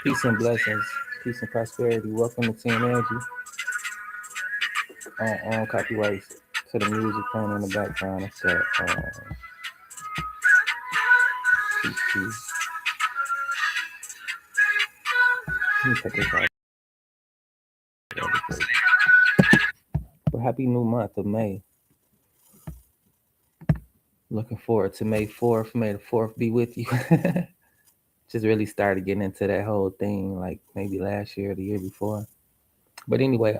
Peace and blessings. Peace and prosperity. Welcome to Team Energy on copyright to the music playing in the background. It's that peace. Let me cut this off. Well, happy new month of May. Looking forward to May 4th. May the 4th be with you. Just really started getting into that whole thing like maybe last year or the year before. But anyway,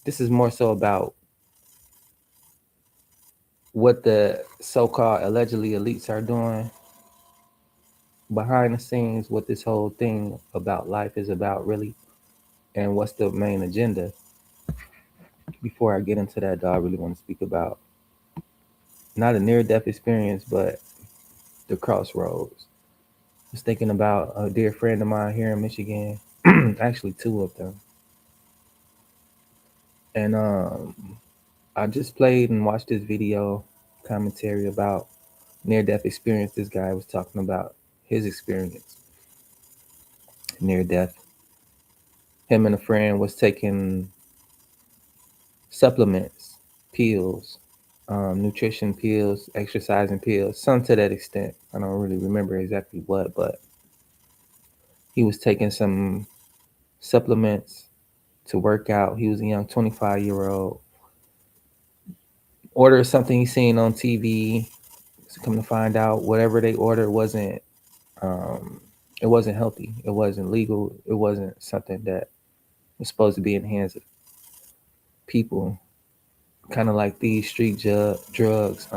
this is more so about what the so-called allegedly elites are doing behind the scenes, what this whole thing about life is about really, and what's the main agenda. Before I get into that, though, I really want to speak about not a near-death experience, but the crossroads. I was thinking about a dear friend of mine here in Michigan, actually two of them, and I just played and watched this video commentary about near-death experience. This guy was talking about his experience near death. Him and a friend was taking supplements, pills, nutrition pills, exercising pills, some to that extent. I don't really remember exactly what, but he was taking some supplements to work out. He was a young 25-year-old. Ordered something he seen on TV. Come to find out, whatever they ordered um, it wasn't healthy. It wasn't legal. It wasn't something that was supposed to be in the hands of people. Kind of like these street drugs,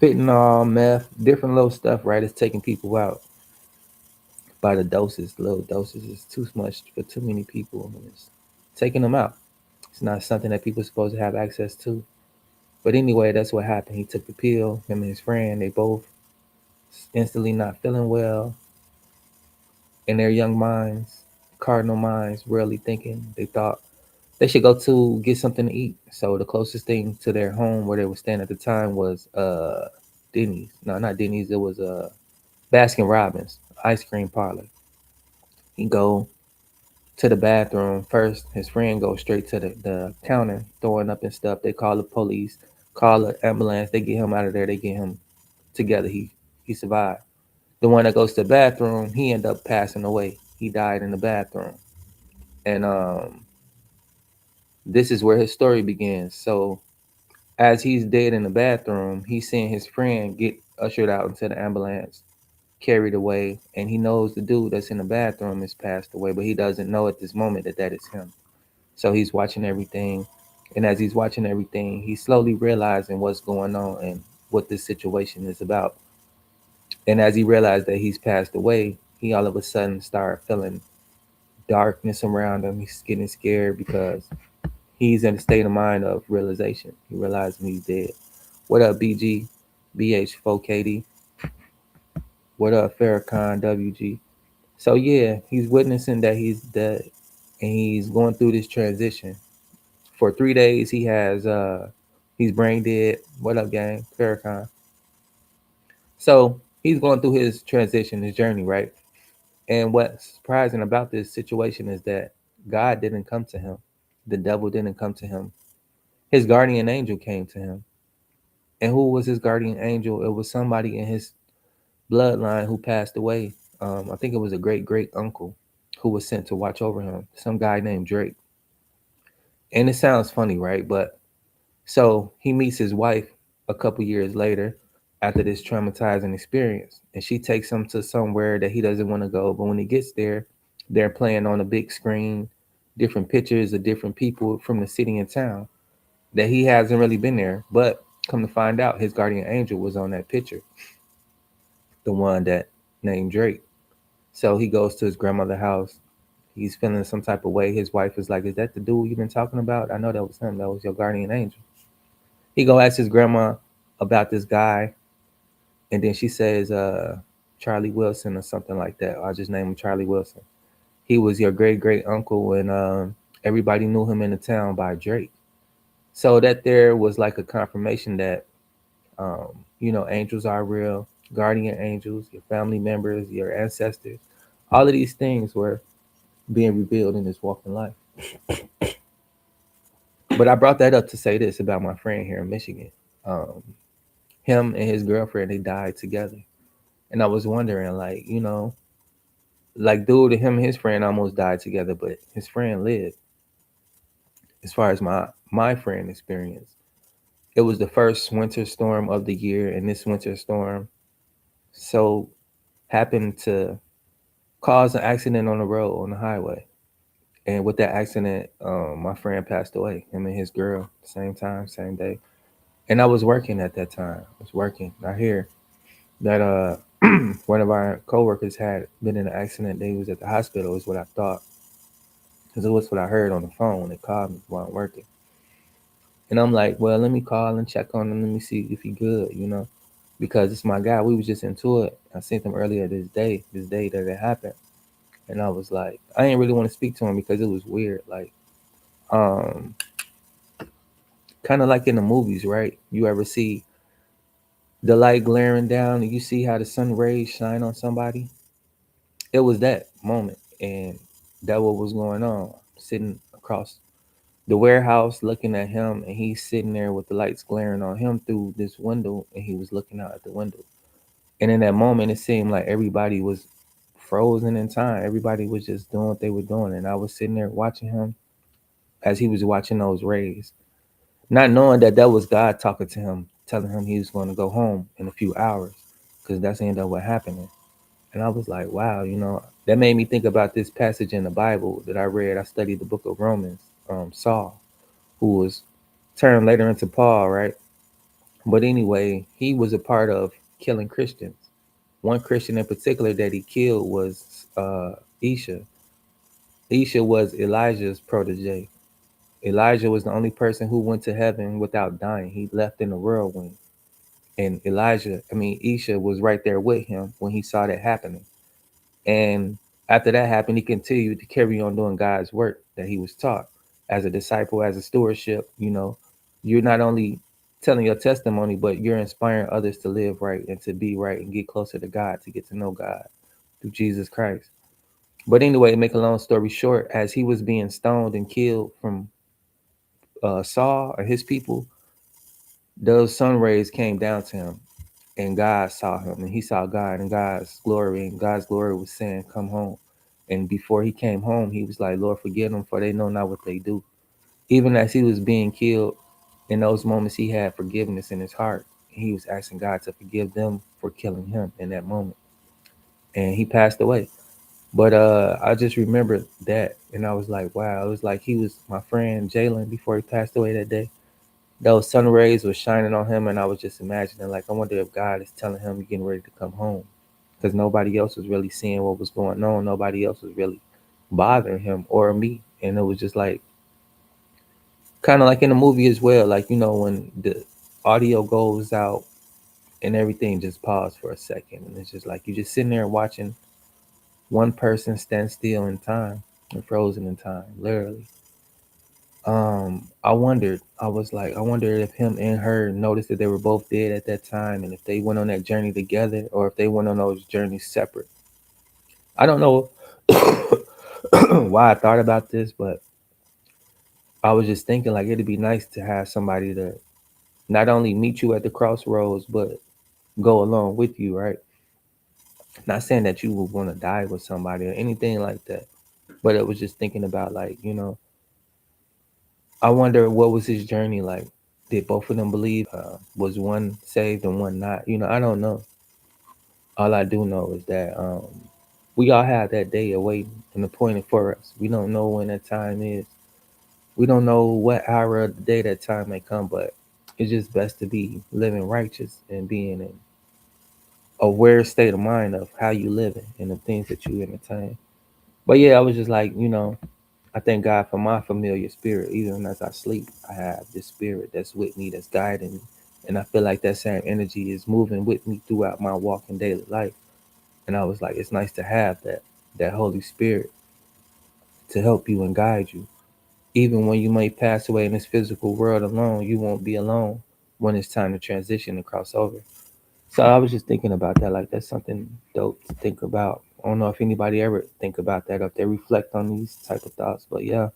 fentanyl, meth, different little stuff, right? It's taking people out by the doses. Little doses is too much for too many people. And it's taking them out. It's not something that people are supposed to have access to. But anyway, that's what happened. He took the pill, him and his friend, they both instantly not feeling well in their young minds, cardinal minds, rarely thinking. They thought they should go to get something to eat. So the closest thing to their home where they were staying at the time was Denny's. No, not Denny's. It was Baskin Robbins ice cream parlor. He go to the bathroom first. His friend goes straight to the counter, throwing up and stuff. They call the police, call the ambulance. They get him out of there. They get him together. He survived. The one that goes to the bathroom, he ended up passing away. He died in the bathroom, and this is where his story begins. So as he's dead in the bathroom, he's seeing his friend get ushered out into the ambulance, carried away, and he knows the dude that's in the bathroom has passed away, but he doesn't know at this moment that that is him. So he's watching everything, and as he's watching everything, he's slowly realizing what's going on and what this situation is about. And as he realized that he's passed away, he all of a sudden started feeling darkness around him. He's getting scared because he's in a state of mind of realization. He realizes he's dead. What up, BG? BH4KD? What up, Farrakhan WG? So yeah, he's witnessing that he's dead, and he's going through this transition. For 3 days, he's brain dead. What up, gang? Farrakhan. So he's going through his transition, his journey, right? And what's surprising about this situation is that God didn't come to him. The devil didn't come to him. His guardian angel came to him. And who was his guardian angel? It was somebody in his bloodline who passed away. I think it was a great great uncle who was sent to watch over him. Some guy named Drake. And it sounds funny, right? But so he meets his wife a couple years later after this traumatizing experience, and she takes him to somewhere that he doesn't want to go. But when he gets there, they're playing on a big screen, different pictures of different people from the city and town that he hasn't really been there. But come to find out, his guardian angel was on that picture, the one that named Drake. So he goes to his grandmother's house. He's feeling some type of way. His wife is like, "Is that the dude you've been talking about? I know that was him. That was your guardian angel." He go ask his grandma about this guy, and then she says, Charlie Wilson or something like that. I'll just name him Charlie Wilson. He was your great great uncle, and everybody knew him in the town by Drake. So that there was like a confirmation that angels are real. guardian angels, your family members, your ancestors. All of these things were being revealed in this walk in life. But I brought that up to say this about my friend here in Michigan. Um, him and his girlfriend, they died together. And I was wondering, like, like dude, him and his friend almost died together, but his friend lived. As far as my friend experience, it was the first winter storm of the year, and this winter storm so happened to cause an accident on the road on the highway. And with that accident, my friend passed away. Him and his girl, same time, same day. And I was working at that time. I was working. I hear that one of our coworkers had been in an accident. They was at the hospital. Is what I thought, because it was what I heard on the phone when they called me while I'm working. And I'm like, well, let me call and check on him. Let me see if he good, because it's my guy. We was just into it. I seen him earlier this day that it happened. And I was like, I didn't really want to speak to him because it was weird. Like, um, kind of like in the movies, right? You ever see the light glaring down and you see how the sun rays shine on somebody? It was that moment. And that what was going on. Sitting across the warehouse looking at him, and he's sitting there with the lights glaring on him through this window, and he was looking out at the window. And in that moment, it seemed like everybody was frozen in time. Everybody was just doing what they were doing. And I was sitting there watching him as he was watching those rays, not knowing that that was God talking to him, telling him he was going to go home in a few hours, because that's ended up what happened. And I was like, wow, that made me think about this passage in the Bible that I read. I studied the book of Romans, Saul, who was turned later into Paul, right? But anyway, he was a part of killing Christians. One Christian in particular that he killed was Isha. Isha was Elijah's protege. Elijah was the only person who went to heaven without dying. He left in a whirlwind. And Isha was right there with him when he saw that happening. And after that happened, he continued to carry on doing God's work that he was taught as a disciple, as a stewardship. You're not only telling your testimony, but you're inspiring others to live right and to be right and get closer to God, to get to know God through Jesus Christ. But anyway, make a long story short, as he was being stoned and killed from Saul or his people, those sun rays came down to him, and God saw him, and he saw God and God's glory was saying, "Come home." And before he came home, he was like, "Lord, forgive them, for they know not what they do." Even as he was being killed, in those moments, he had forgiveness in his heart. He was asking God to forgive them for killing him in that moment, and he passed away. But I just remembered that, and I was like, "Wow!" It was like he was my friend Jalen before he passed away that day. Those sun rays were shining on him, and I was just imagining, like, I wonder if God is telling him you're getting ready to come home, because nobody else was really seeing what was going on. Nobody else was really bothering him or me, and it was just like kind of like in the movie as well. Like, when the audio goes out and everything just paused for a second, and it's just like you're just sitting there watching one person stand still in time and frozen in time, literally. I wondered. I was like, I wondered if him and her noticed that they were both dead at that time, and if they went on that journey together, or if they went on those journeys separate. I don't know why I thought about this, but I was just thinking like it'd be nice to have somebody to not only meet you at the crossroads, but go along with you, right? Not saying that you would want to die with somebody or anything like that, but it was just thinking about, like, I wonder what was his journey like. Did both of them believe? Was one saved and one not? I don't know. All I do know is that we all have that day awaiting and appointed for us. We don't know when that time is. We don't know what hour of the day that time may come, but it's just best to be living righteous and being in aware state of mind of how you living and the things that you entertain. But yeah, I was just like, I thank God for my familiar spirit. Even as I sleep, I have this spirit that's with me, that's guiding me. And I feel like that same energy is moving with me throughout my walk in daily life. And I was like, it's nice to have that Holy Spirit to help you and guide you. Even when you may pass away in this physical world alone, you won't be alone when it's time to transition and cross over. So I was just thinking about that. Like that's something dope to think about. I don't know if anybody ever think about that or if they reflect on these type of thoughts. But yeah,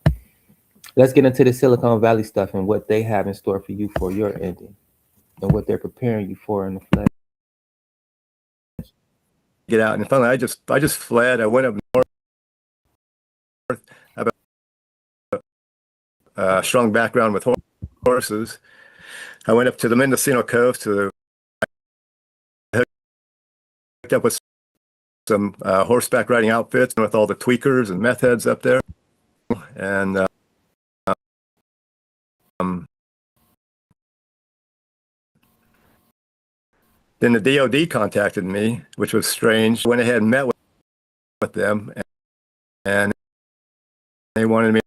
let's get into the Silicon Valley stuff and what they have in store for you for your ending and what they're preparing you for in the flesh. Get out. And finally, I just fled. I went up north. I have a strong background with horses. I went up to the Mendocino coast to hooked up with some horseback riding outfits with all the tweakers and meth heads up there. And then the DOD contacted me, which was strange. Went ahead and met with them, and they wanted me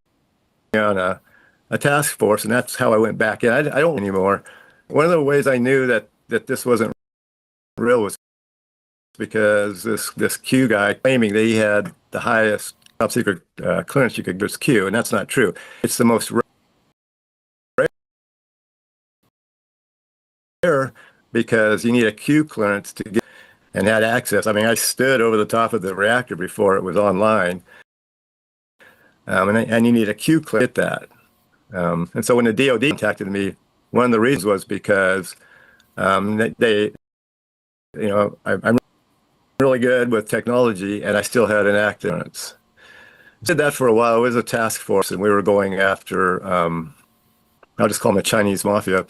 on a task force, and that's how I went back in. I don't anymore. One of the ways I knew that this wasn't real was because this Q guy claiming that he had the highest top secret clearance you could get was Q, and that's not true. It's the most rare because you need a Q clearance to get and had access. I mean, I stood over the top of the reactor before it was online, and you need a Q clearance to get that. And so when the DOD contacted me, one of the reasons was because they I'm really good with technology, and I still had an active clearance. I did that for a while. It was a task force, and we were going after, I'll just call them the Chinese mafia,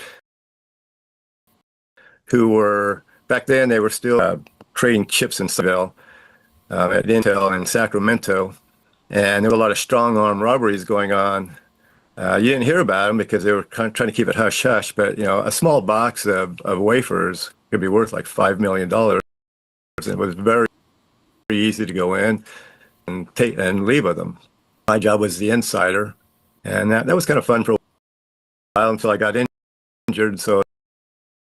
who were, back then, they were still trading chips in Seville at Intel in Sacramento. And there were a lot of strong arm robberies going on. You didn't hear about them because they were kind of trying to keep it hush hush, but a small box of wafers could be worth like $5 million. It was very easy to go in and take and leave with them. My job was the insider, and that was kind of fun for a while until I got injured. So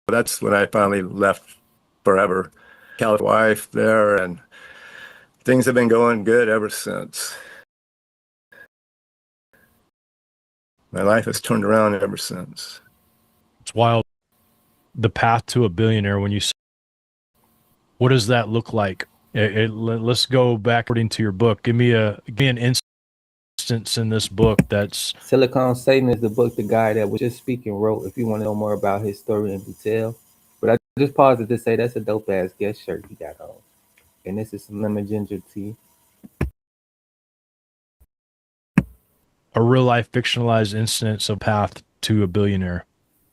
that's when I finally left forever. California wife there, and things have been going good ever since. My life has turned around ever since. It's wild. The path to a billionaire, when you say, what does that look like? Let's go back according to your book. Give me an instance in this book that's... Silicon Satan is the book the guy that was just speaking wrote, if you want to know more about his story in detail. But I just paused it to say that's a dope ass guest shirt he got on. And this is some lemon ginger tea. A real life fictionalized instance of path to a billionaire.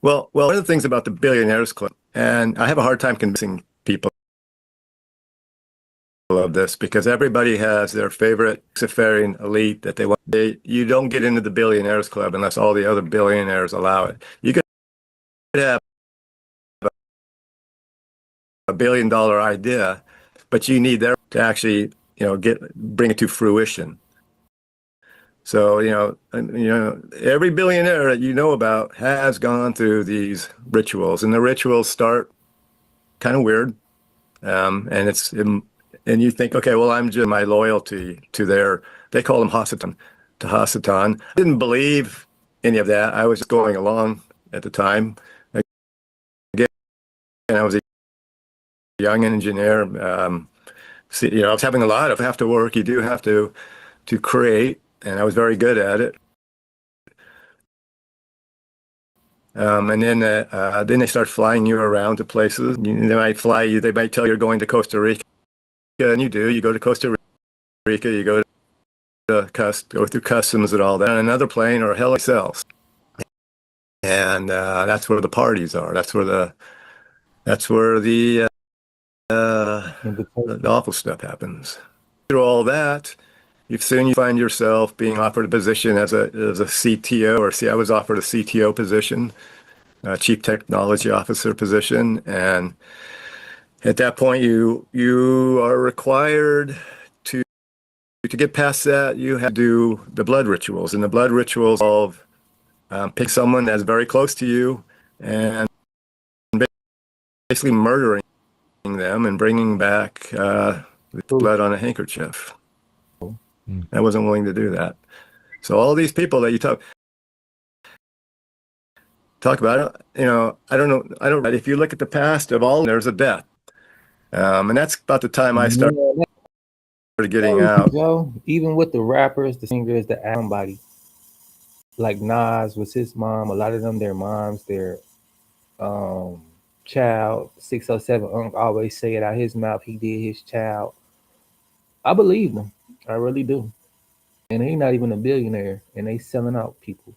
Well, one of the things about the Billionaires Club, and I have a hard time convincing people of this because everybody has their favorite Luciferian elite that they want. You don't get into the Billionaires Club unless all the other billionaires allow it. You could have a $1 billion idea, but you need them to actually, bring it to fruition. So, every billionaire that you know about has gone through these rituals, and the rituals start kind of weird. And you think, okay, well, I'm just my loyalty to they call them Hasatan, to Hasatan. I didn't believe any of that. I was just going along at the time. Again, I was a young engineer. I was having a lot of after work. You do have to create, and I was very good at it. And then they start flying you around to places. They might fly you. They might tell you you're going to Costa Rica, and you do. You go to Costa Rica. You go go through customs and all that on another plane or hell else. And that's where the parties are. That's where the awful stuff happens. Through all that, you find yourself being offered a position as a CTO, or I was offered a CTO position, a Chief Technology Officer position, and at that point, you are required to get past that. You have to do the blood rituals, and the blood rituals involve pick someone that's very close to you and basically murdering them and bringing back the blood on a handkerchief. I wasn't willing to do that. So all these people that you talk, talk about it. You know, I don't know. I don't. If you look at the past of all, there's a death, and that's about the time I started getting out. Joe, even with the rappers, the singers, the somebody like Nas was his mom. A lot of them, their moms, their child. 607 Unc always say it out his mouth. He did his child. I believe them. I really do. And they not even a billionaire, and they selling out people.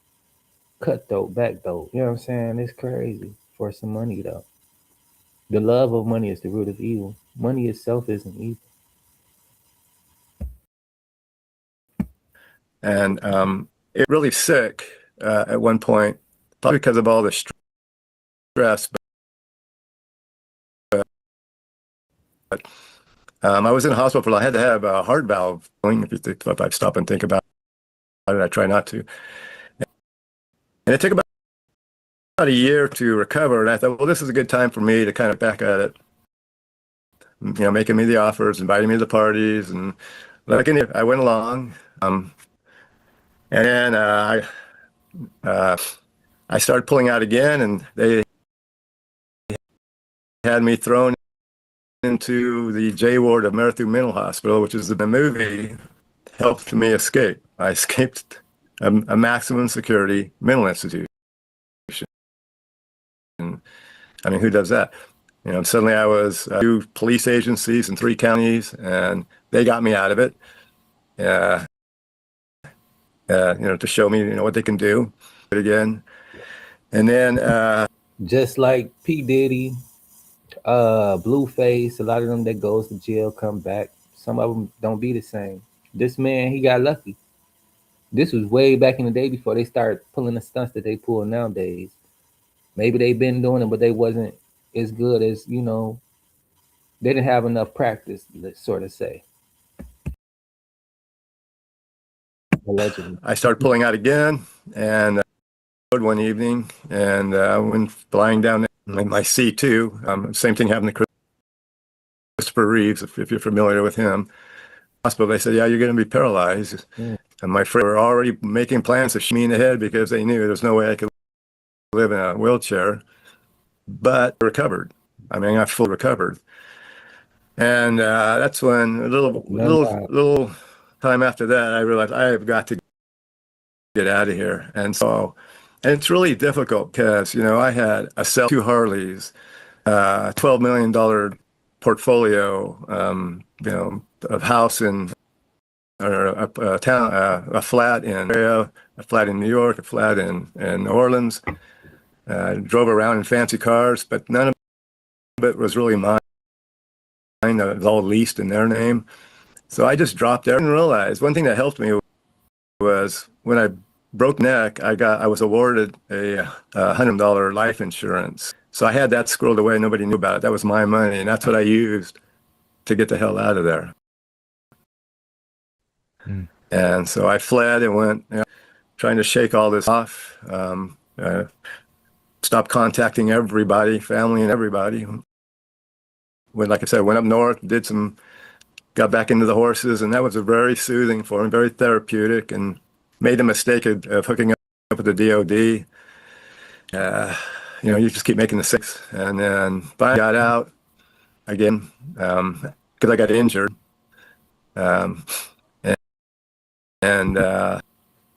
Cutthroat, backthroat. You know what I'm saying? It's crazy for some money though. The love of money is the root of evil. Money itself isn't evil. And it really sick at one point, probably because of all the stress. But I was in the hospital. I had to have a heart valve. If I stop and think about it, I try not to. And it took about a year to recover. And I thought, well, this is a good time for me to kind of back at it. You know, making me the offers, inviting me to the parties, and like I went along. And then I started pulling out again, and they had me thrown into the J ward of Meritu Mental Hospital, which is the movie helped me escape. I escaped a maximum security mental institution. I mean, who does that? You know, suddenly I was 2 police agencies in 3 counties, and they got me out of it. You know, to show me, you know, what they can do again. And then just like P. Diddy, Blueface, a lot of them that goes to jail come back. Some of them don't be the same. This man, he got lucky. This was way back in the day before they started pulling the stunts that they pull nowadays. Maybe they've been doing it, but they wasn't as good as, you know, they didn't have enough practice, let's sort of say. Allegedly. I started pulling out again, and one evening, and went flying down my C2. Same thing happened to Christopher Reeves, if you're familiar with him. Hospital, they said, yeah, you're going to be paralyzed. And my friends were already making plans to shoot me in the head because they knew there's no way I could live in a wheelchair. But I recovered. I mean, I fully recovered. And that's when a little time after that, I realized I have got to get out of here. And it's really difficult because, you know, I had a sell 2 Harleys, $12 million portfolio, you know, of house in or a town, a flat in area, a flat in New York, a flat in New Orleans. Drove around in fancy cars, but none of it was really mine. It was all leased in their name. So I just dropped there and realized one thing that helped me was when I broke neck, I was awarded a $100 life insurance. So I had that squirreled away. Nobody knew about it. That was my money, and that's what I used to get the hell out of there. And so I fled and went, you know, trying to shake all this off. Stopped contacting everybody, family and everybody. Like I said, went up north, got back into the horses, and that was very soothing for me, very therapeutic, and made the mistake of hooking up with the DOD. You know, you just keep making the mistakes. And then finally got out again because I got injured.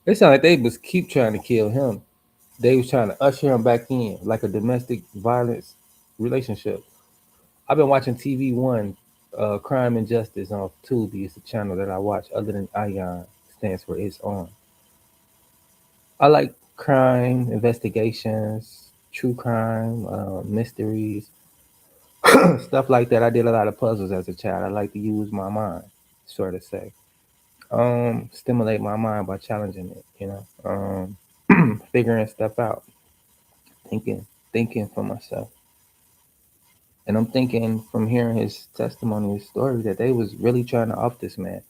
It sounded like they was keep trying to kill him. They was trying to usher him back in, like a domestic violence relationship. I've been watching TV One, Crime and Justice on Tubi. It's a channel that I watch other than ION, stands for It's On. I like crime investigations, true crime, mysteries, stuff like that. I did a lot of puzzles as a child. I like to use my mind, sort of say. Stimulate my mind by challenging it, you know. Figuring stuff out, thinking for myself. And I'm thinking from hearing his testimony, his story, that they was really trying to off this man.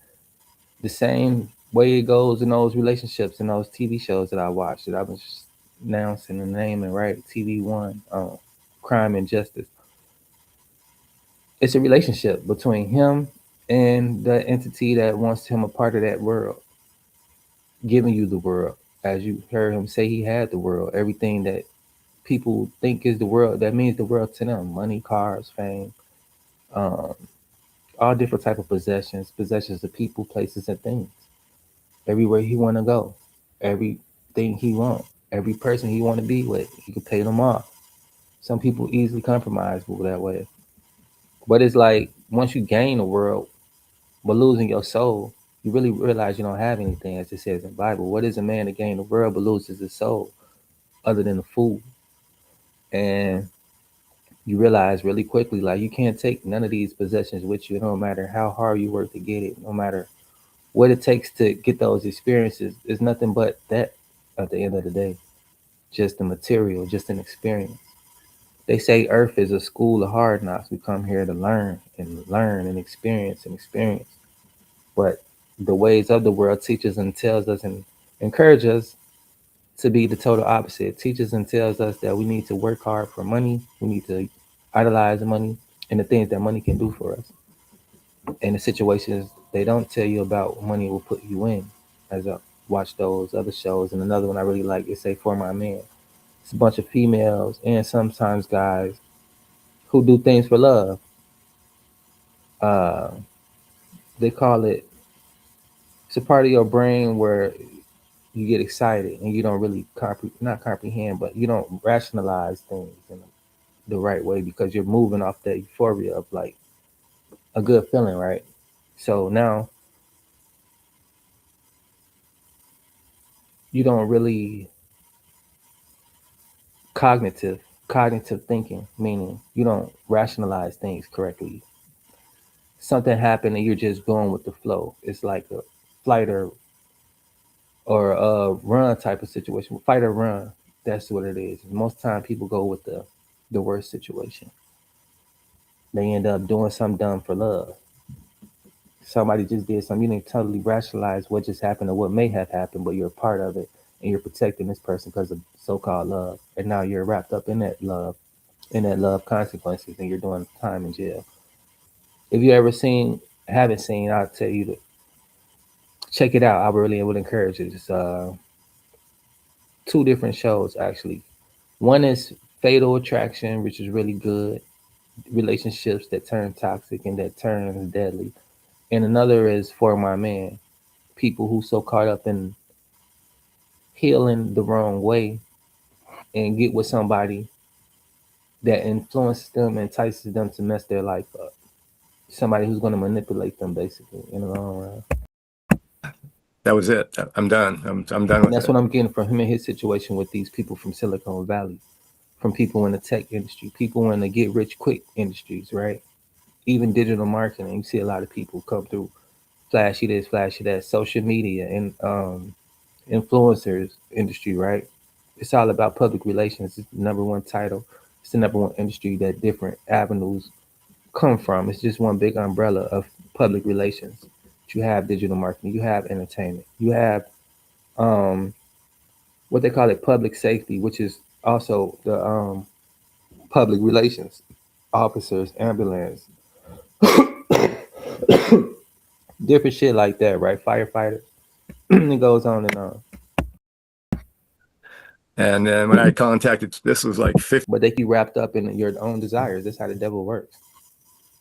The same way it goes in those relationships in those TV shows that I watched, that I was just announcing the name and right, TV One, Crime and Justice. It's a relationship between him and the entity that wants him a part of that world, giving you the world. As you heard him say, he had the world, everything that people think is the world, that means the world to them: money, cars, fame, um, all different type of possessions of people, places, and things. Everywhere he want to go, everything he want, every person he want to be with, he could pay them off. Some people easily compromise that way. But it's like once you gain the world but losing your soul, you really realize you don't have anything, as it says in the Bible. What is a man to gain the world but loses his soul, other than the fool? And you realize really quickly, like, you can't take none of these possessions with you, no matter how hard you work to get it, no matter what it takes to get those experiences. It's nothing but that at the end of the day. Just the material, just an experience. They say Earth is a school of hard knocks. We come here to learn and experience. But the ways of the world teaches and tells us and encourage us to be the total opposite. It teaches and tells us that we need to work hard for money. We need to idolize money and the things that money can do for us. And the situations they don't tell you about, money will put you in. As I watch those other shows, and another one I really like is, say, For My Man. It's a bunch of females and sometimes guys who do things for love. Uh, they call it, it's a part of your brain where you get excited and you don't really not comprehend, but you don't rationalize things in the right way because you're moving off that euphoria of like a good feeling, right? So now you don't really cognitive thinking, meaning you don't rationalize things correctly. Something happened and you're just going with the flow. It's like a flight or a run type of situation. Fight or run. That's what it is. Most time people go with the worst situation. They end up doing something dumb for love. Somebody just did something. You didn't totally rationalize what just happened or what may have happened, but you're a part of it and you're protecting this person because of so-called love. And now you're wrapped up in that love consequences, and you're doing time in jail. If you ever haven't seen, I'll tell you to check it out. I really would encourage it. It's two different shows actually. One is Fatal Attraction, which is really good. Relationships that turn toxic and that turn deadly. And another is For My Man. People who so caught up in healing the wrong way and get with somebody that influences them, entices them to mess their life up. Somebody who's going to manipulate them, basically, in the long run. That was it. I'm done. I'm done And with that's it. what I'm getting from him and his situation with these people from Silicon Valley, from people in the tech industry, people in the get rich quick industries, right? Even digital marketing. You see a lot of people come through flashy this, flashy that, social media and influencers industry, right? It's all about public relations. It's the number one title. It's the number one industry that different avenues come from. It's just one big umbrella of public relations. You have digital marketing, you have entertainment, you have um, what they call it public safety, which is also the public relations officers, ambulance, different shit like that, right? Firefighters. It goes on and on. And then when I contacted, this was like 50. But they keep wrapped up in your own desires. That's how the devil works.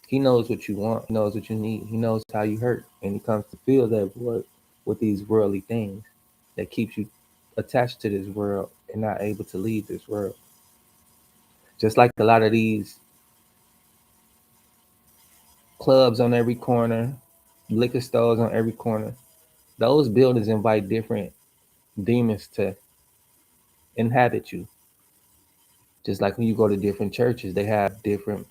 He knows what you want. He knows what you need. He knows how you hurt. And he comes to fill that void with these worldly things that keeps you attached to this world and not able to leave this world. Just like a lot of these clubs on every corner, liquor stores on every corner, those buildings invite different demons to inhabit you. Just like when you go to different churches, they have different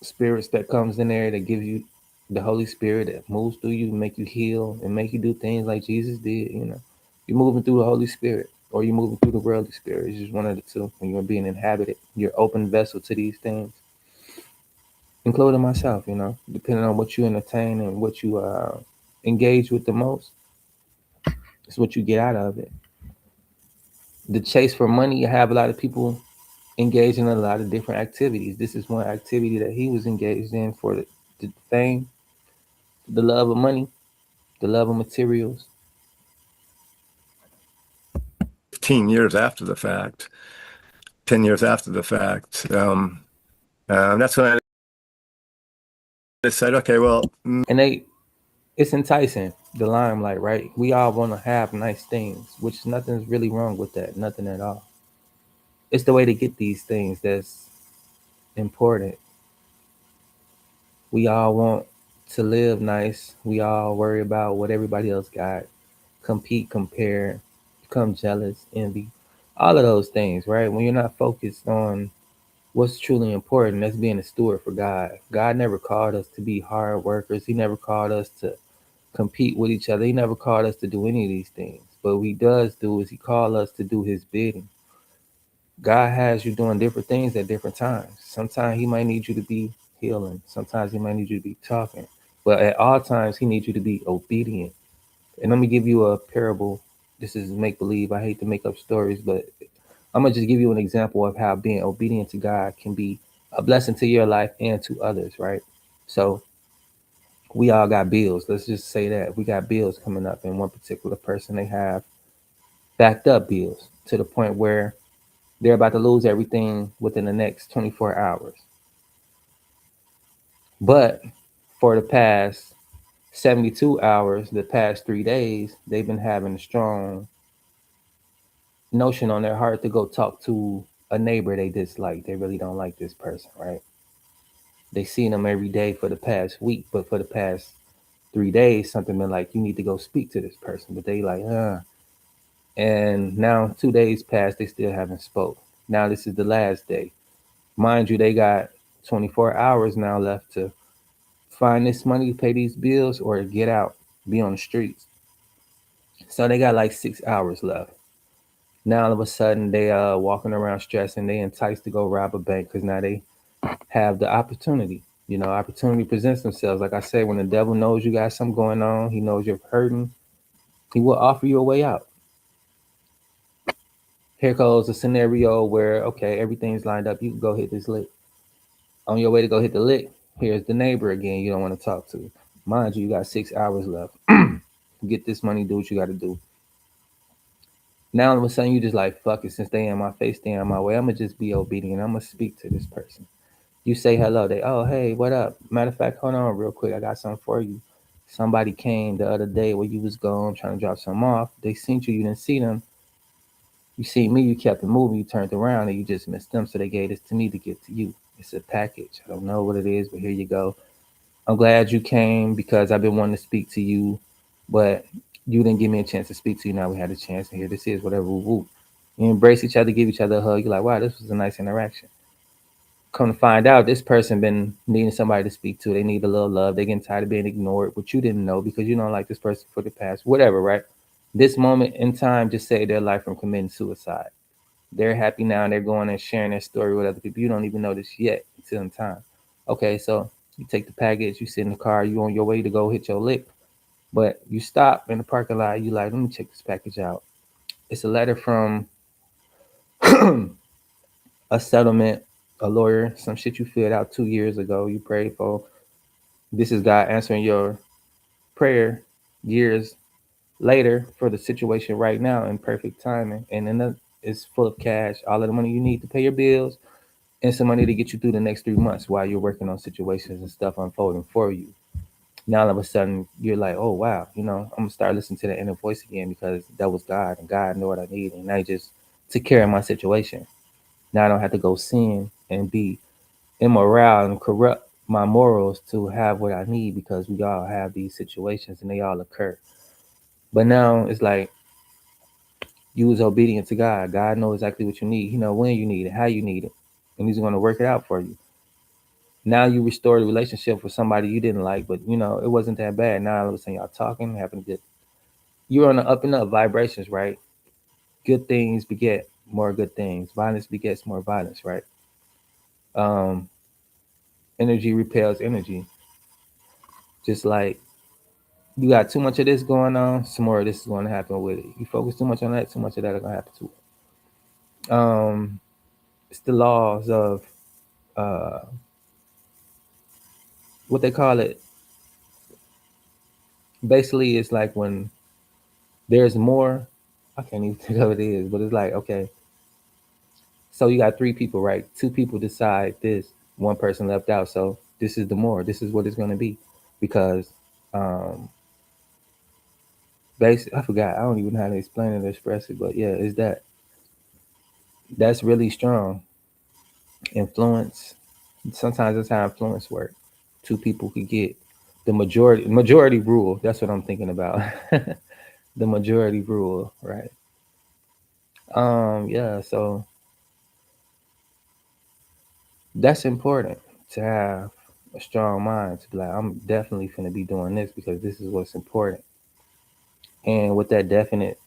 spirits that comes in there that gives you the Holy Spirit that moves through you, make you heal and make you do things like Jesus did. You're moving through the Holy Spirit or you're moving through the worldly spirit. It's just one of the two. When you're being inhabited, you're open vessel to these things, including myself. Depending on what you entertain and what you engage with the most, it's what you get out of it. The chase for money, you have a lot of people engaged in a lot of different activities. This is one activity that he was engaged in for the fame, the love of money, the love of materials. 15 years after the fact, 10 years after the fact. That's when I decided, okay, well, And it's enticing, the limelight, right? We all want to have nice things, which nothing's really wrong with that, nothing at all. It's the way to get these things that's important. We all want to live nice. We all worry about what everybody else got, compete, compare, become jealous, envy, all of those things, right? When you're not focused on what's truly important, that's being a steward for God. God never called us to be hard workers. He never called us to compete with each other. He never called us to do any of these things. But what he does do is he called us to do his bidding. God has you doing different things at different times. Sometimes he might need you to be healing. Sometimes he might need you to be talking. But at all times, he needs you to be obedient. And let me give you a parable. This is make believe. I hate to make up stories, but I'm going to just give you an example of how being obedient to God can be a blessing to your life and to others, right? So we all got bills. Let's just say that we got bills coming up, and one particular person, they have backed up bills to the point where they're about to lose everything within the next 24 hours. But for the past 72 hours, the past 3 days, they've been having a strong notion on their heart to go talk to a neighbor they dislike. They really don't like this person, right? They seen them every day for the past week, but for the past 3 days, something been like, you need to go speak to this person. But they like, And now 2 days passed, they still haven't spoke. Now this is the last day. Mind you, they got 24 hours now left to find this money to pay these bills or get out, be on the streets. So they got like 6 hours left. Now all of a sudden they walking around stressing. They enticed to go rob a bank because now they have the opportunity. You know, opportunity presents themselves. Like I said, when the devil knows you got something going on, he knows you're hurting, he will offer you a way out. Here goes a scenario where, okay, everything's lined up. You can go hit this lick. On your way to go hit the lick, here's the neighbor again you don't want to talk to. Mind you, you got 6 hours left. Get this money, do what you got to do. Now all of a sudden you just like, fuck it, since they in my face, they in my way, I'm going to just be obedient. I'm going to speak to this person. You say hello. They, oh, hey, what up? Matter of fact, hold on real quick. I got something for you. Somebody came the other day where you was gone trying to drop something off. They seen you. You didn't see them. You see me. You kept it moving. You turned around and you just missed them. So they gave this to me to get to you. It's a package. I don't know what it is, but here you go. I'm glad you came because I've been wanting to speak to you, but you didn't give me a chance to speak to you. Now we had a chance, and here this is, whatever. Woo, woo. You embrace each other, give each other a hug. You're like, wow, this was a nice interaction. Come to find out, this person been needing somebody to speak to. They need a little love. They getting tired of being ignored, but you didn't know because you don't like this person for the past, whatever, right? This moment in time just saved their life from committing suicide. They're happy now and they're going and sharing their story with other people. You don't even know this yet until in time. Okay, so you take the package, you sit in the car, you on your way to go hit your lick, but you stop in the parking lot. You like, let me check this package out. It's a letter from a settlement, a lawyer, some shit you filled out 2 years ago. You prayed for. This is God answering your prayer years later for the situation right now in perfect timing. And then it's full of cash, all of the money you need to pay your bills, and some money to get you through the next 3 months while you're working on situations and stuff unfolding for you. Now all of a sudden you're like, oh wow, I'm gonna start listening to the inner voice again because that was God and God knew what I needed. And I just took care of my situation. Now I don't have to go sin and be immoral and corrupt my morals to have what I need because we all have these situations and they all occur. But now it's like you was obedient to God. God knows exactly what you need. He know when you need it, how you need it, and He's going to work it out for you. Now you restore the relationship with somebody you didn't like, but it wasn't that bad. Now all of a sudden y'all talking, having good. You're on the up and up vibrations, right? Good things beget more good things. Violence begets more violence, right? Um, Energy repels energy. Just like you got too much of this going on, some more of this is going to happen with it. You focus too much on that, too much of that is going to happen to it. It's the laws of uh, what they call it. Basically, it's like when there's more. I can't even think of what it is, but it's like, okay, So you got 3 people, right? 2 people decide this, one person left out. So this is the more. This is what it's going to be, because um, basically, I forgot. I don't even know how to explain it or express it, but yeah, is that that's really strong influence. Sometimes that's how influence work. 2 people could get the majority rule. That's what I'm thinking about. The majority rule, right? Yeah, so that's important to have a strong mind to be like, I'm definitely going to be doing this because this is what's important. And with that definite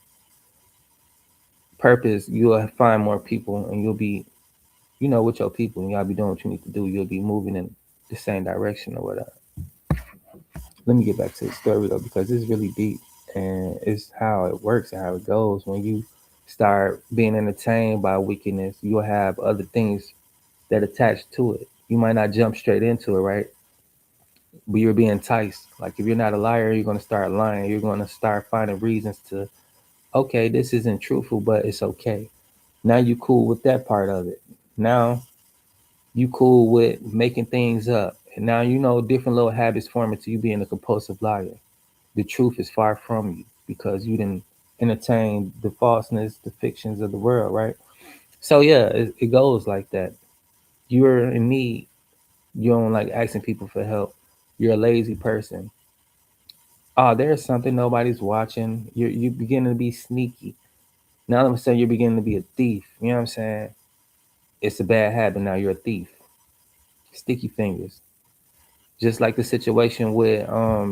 purpose, you'll find more people and you'll be, with your people, and y'all be doing what you need to do. You'll be moving in the same direction or whatever. Let me get back to the story though, because it's really deep and it's how it works and how it goes. When you start being entertained by wickedness, you'll have other things that attach to it. You might not jump straight into it, right? But you're being enticed. Like if you're not a liar, you're going to start lying. You're going to start finding reasons to, okay, this isn't truthful, but it's okay. Now you cool with that part of it. Now you cool with making things up. And now different little habits form into you being a compulsive liar. The truth is far from you because you didn't entertain the falseness, the fictions of the world, right? So yeah, it goes like that. You're in need. You don't like asking people for help. You're a lazy person. Oh, there's something nobody's watching. You beginning to be sneaky. Now all of a sudden you're beginning to be a thief. You know what I'm saying? It's a bad habit. Now you're a thief. Sticky fingers. Just like the situation with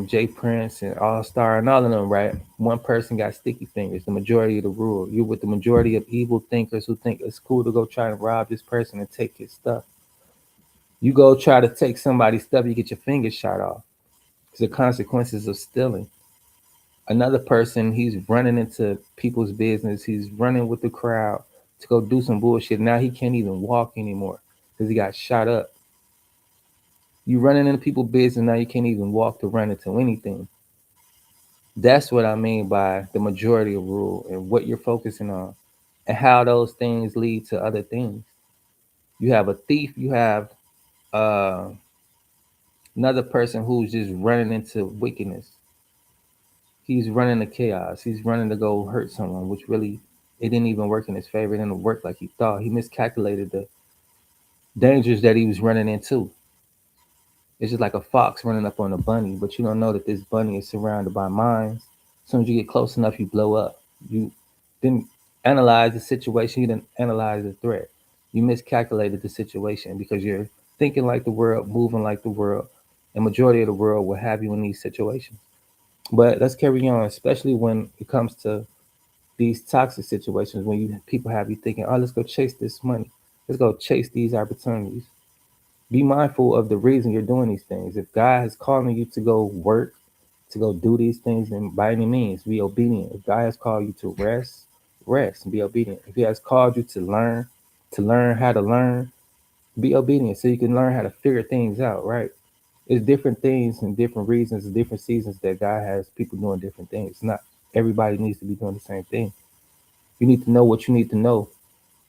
Jay Prince and All Star and all of them, right? One person got sticky fingers. The majority of the rule. You're with the majority of evil thinkers who think it's cool to go try and rob this person and take his stuff. You go try to take somebody's stuff, you get your fingers shot off. It's the consequences of stealing. Another person, he's running into people's business. He's running with the crowd to go do some bullshit. Now he can't even walk anymore because he got shot up. You running into people's business, now you can't even walk to run into anything. That's what I mean by the majority of rule and what you're focusing on and how those things lead to other things. You have a thief, you have uh, another person who's just running into wickedness. He's running to chaos. He's running to go hurt someone, which really it didn't even work in his favor. It didn't work like he thought. He miscalculated the dangers that he was running into. It's just like a fox running up on a bunny, but you don't know that this bunny is surrounded by mines. As soon as you get close enough, you blow up. You didn't analyze the situation. You didn't analyze the threat. You miscalculated the situation because you're thinking like the world, moving like the world, and majority of the world will have you in these situations. But let's carry on, especially when it comes to these toxic situations when people have you thinking, oh, let's go chase this money. Let's go chase these opportunities. Be mindful of the reason you're doing these things. If God is calling you to go work, to go do these things, then by any means, be obedient. If God has called you to rest, rest and be obedient. If He has called you to learn how to learn, be obedient so you can learn how to figure things out, right? It's different things and different reasons and different seasons that God has people doing different things. Not everybody needs to be doing the same thing. You need to know what you need to know.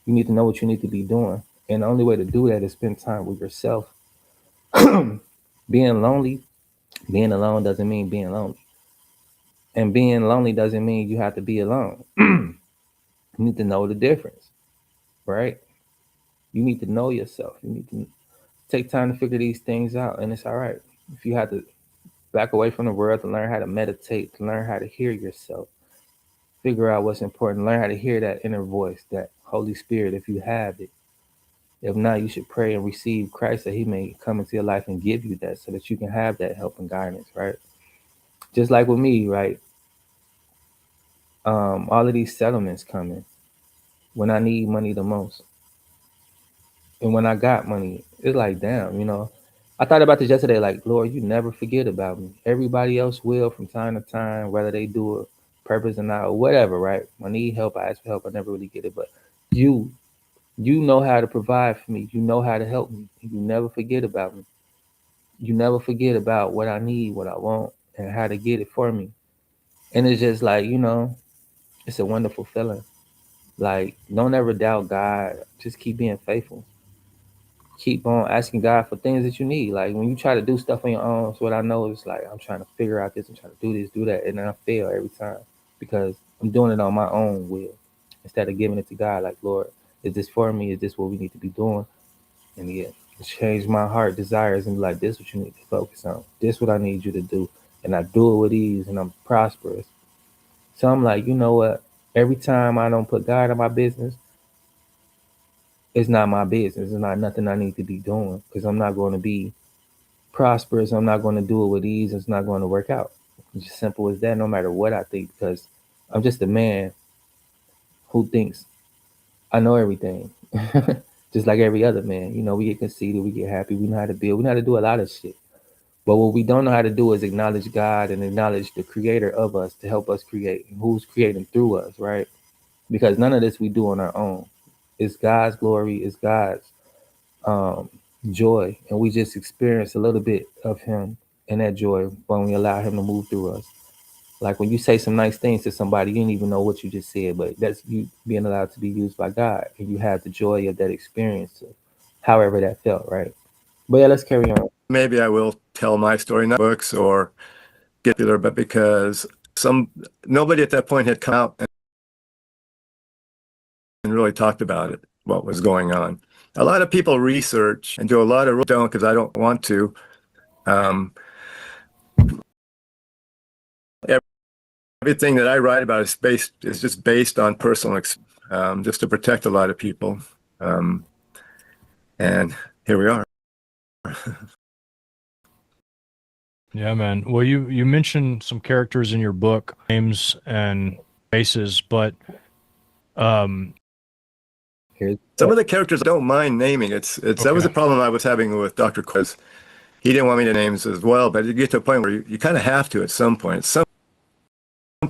You need to know what you need to be doing. And the only way to do that is spend time with yourself. Being lonely, being alone doesn't mean being lonely. And being lonely doesn't mean you have to be alone. You need to know the difference, right? You need to know yourself. You need to take time to figure these things out. And it's all right. If you have to back away from the world to learn how to meditate, to learn how to hear yourself, figure out what's important, learn how to hear that inner voice, that Holy Spirit, if you have it. If not, you should pray and receive Christ that He may come into your life and give you that so that you can have that help and guidance, right? Just like with me, right? All of these settlements coming when I need money the most. And when I got money, it's like, damn, I thought about this yesterday, like, Lord, you never forget about me. Everybody else will from time to time, whether they do a purpose or not, or whatever, right? When I need help, I ask for help. I never really get it. But you know how to provide for me. You know how to help me. You never forget about me. You never forget about what I need, what I want, and how to get it for me. And it's just like, it's a wonderful feeling. Like, don't ever doubt God. Just keep being faithful. Keep on asking God for things that you need. Like when you try to do stuff on your own, so what I know is like I'm trying to figure out this, I'm trying to do this, do that, and then I fail every time because I'm doing it on my own will instead of giving it to God. Like, Lord, is this for me? Is this what we need to be doing? And yeah, change my heart desires and be like, this what you need to focus on. This what I need you to do, and I do it with ease, and I'm prosperous. So I'm like, you know what? Every time I don't put God in my business, it's not my business. It's not nothing I need to be doing because I'm not going to be prosperous. I'm not going to do it with ease. It's not going to work out. It's just simple as that. No matter what I think, because I'm just a man who thinks I know everything, just like every other man. You know, we get conceited, we get happy, we know how to build, we know how to do a lot of shit. But what we don't know how to do is acknowledge God and acknowledge the creator of us to help us create, and who's creating through us, right? Because none of this we do on our own. It's God's glory, it's God's um, joy, and we just experience a little bit of Him and that joy when we allow Him to move through us. Like when you say some nice things to somebody, you didn't even know what you just said, but that's you being allowed to be used by God, and you have the joy of that experience, however that felt, right? But yeah, let's carry on. Maybe I will tell my story, not books or get popular, but because nobody at that point had come out and really talked about it, what was going on. A lot of people research and do a lot of don't because I don't want to. Um, Everything that I write about is just based on personal just to protect a lot of people. And here we are. Yeah, man. Well, you mentioned some characters in your book, names and faces, but Here's some of the characters I don't mind naming. That was the problem I was having with Dr. Quiz. He didn't want me to names as well, but you get to a point where you kind of have to at some point. At some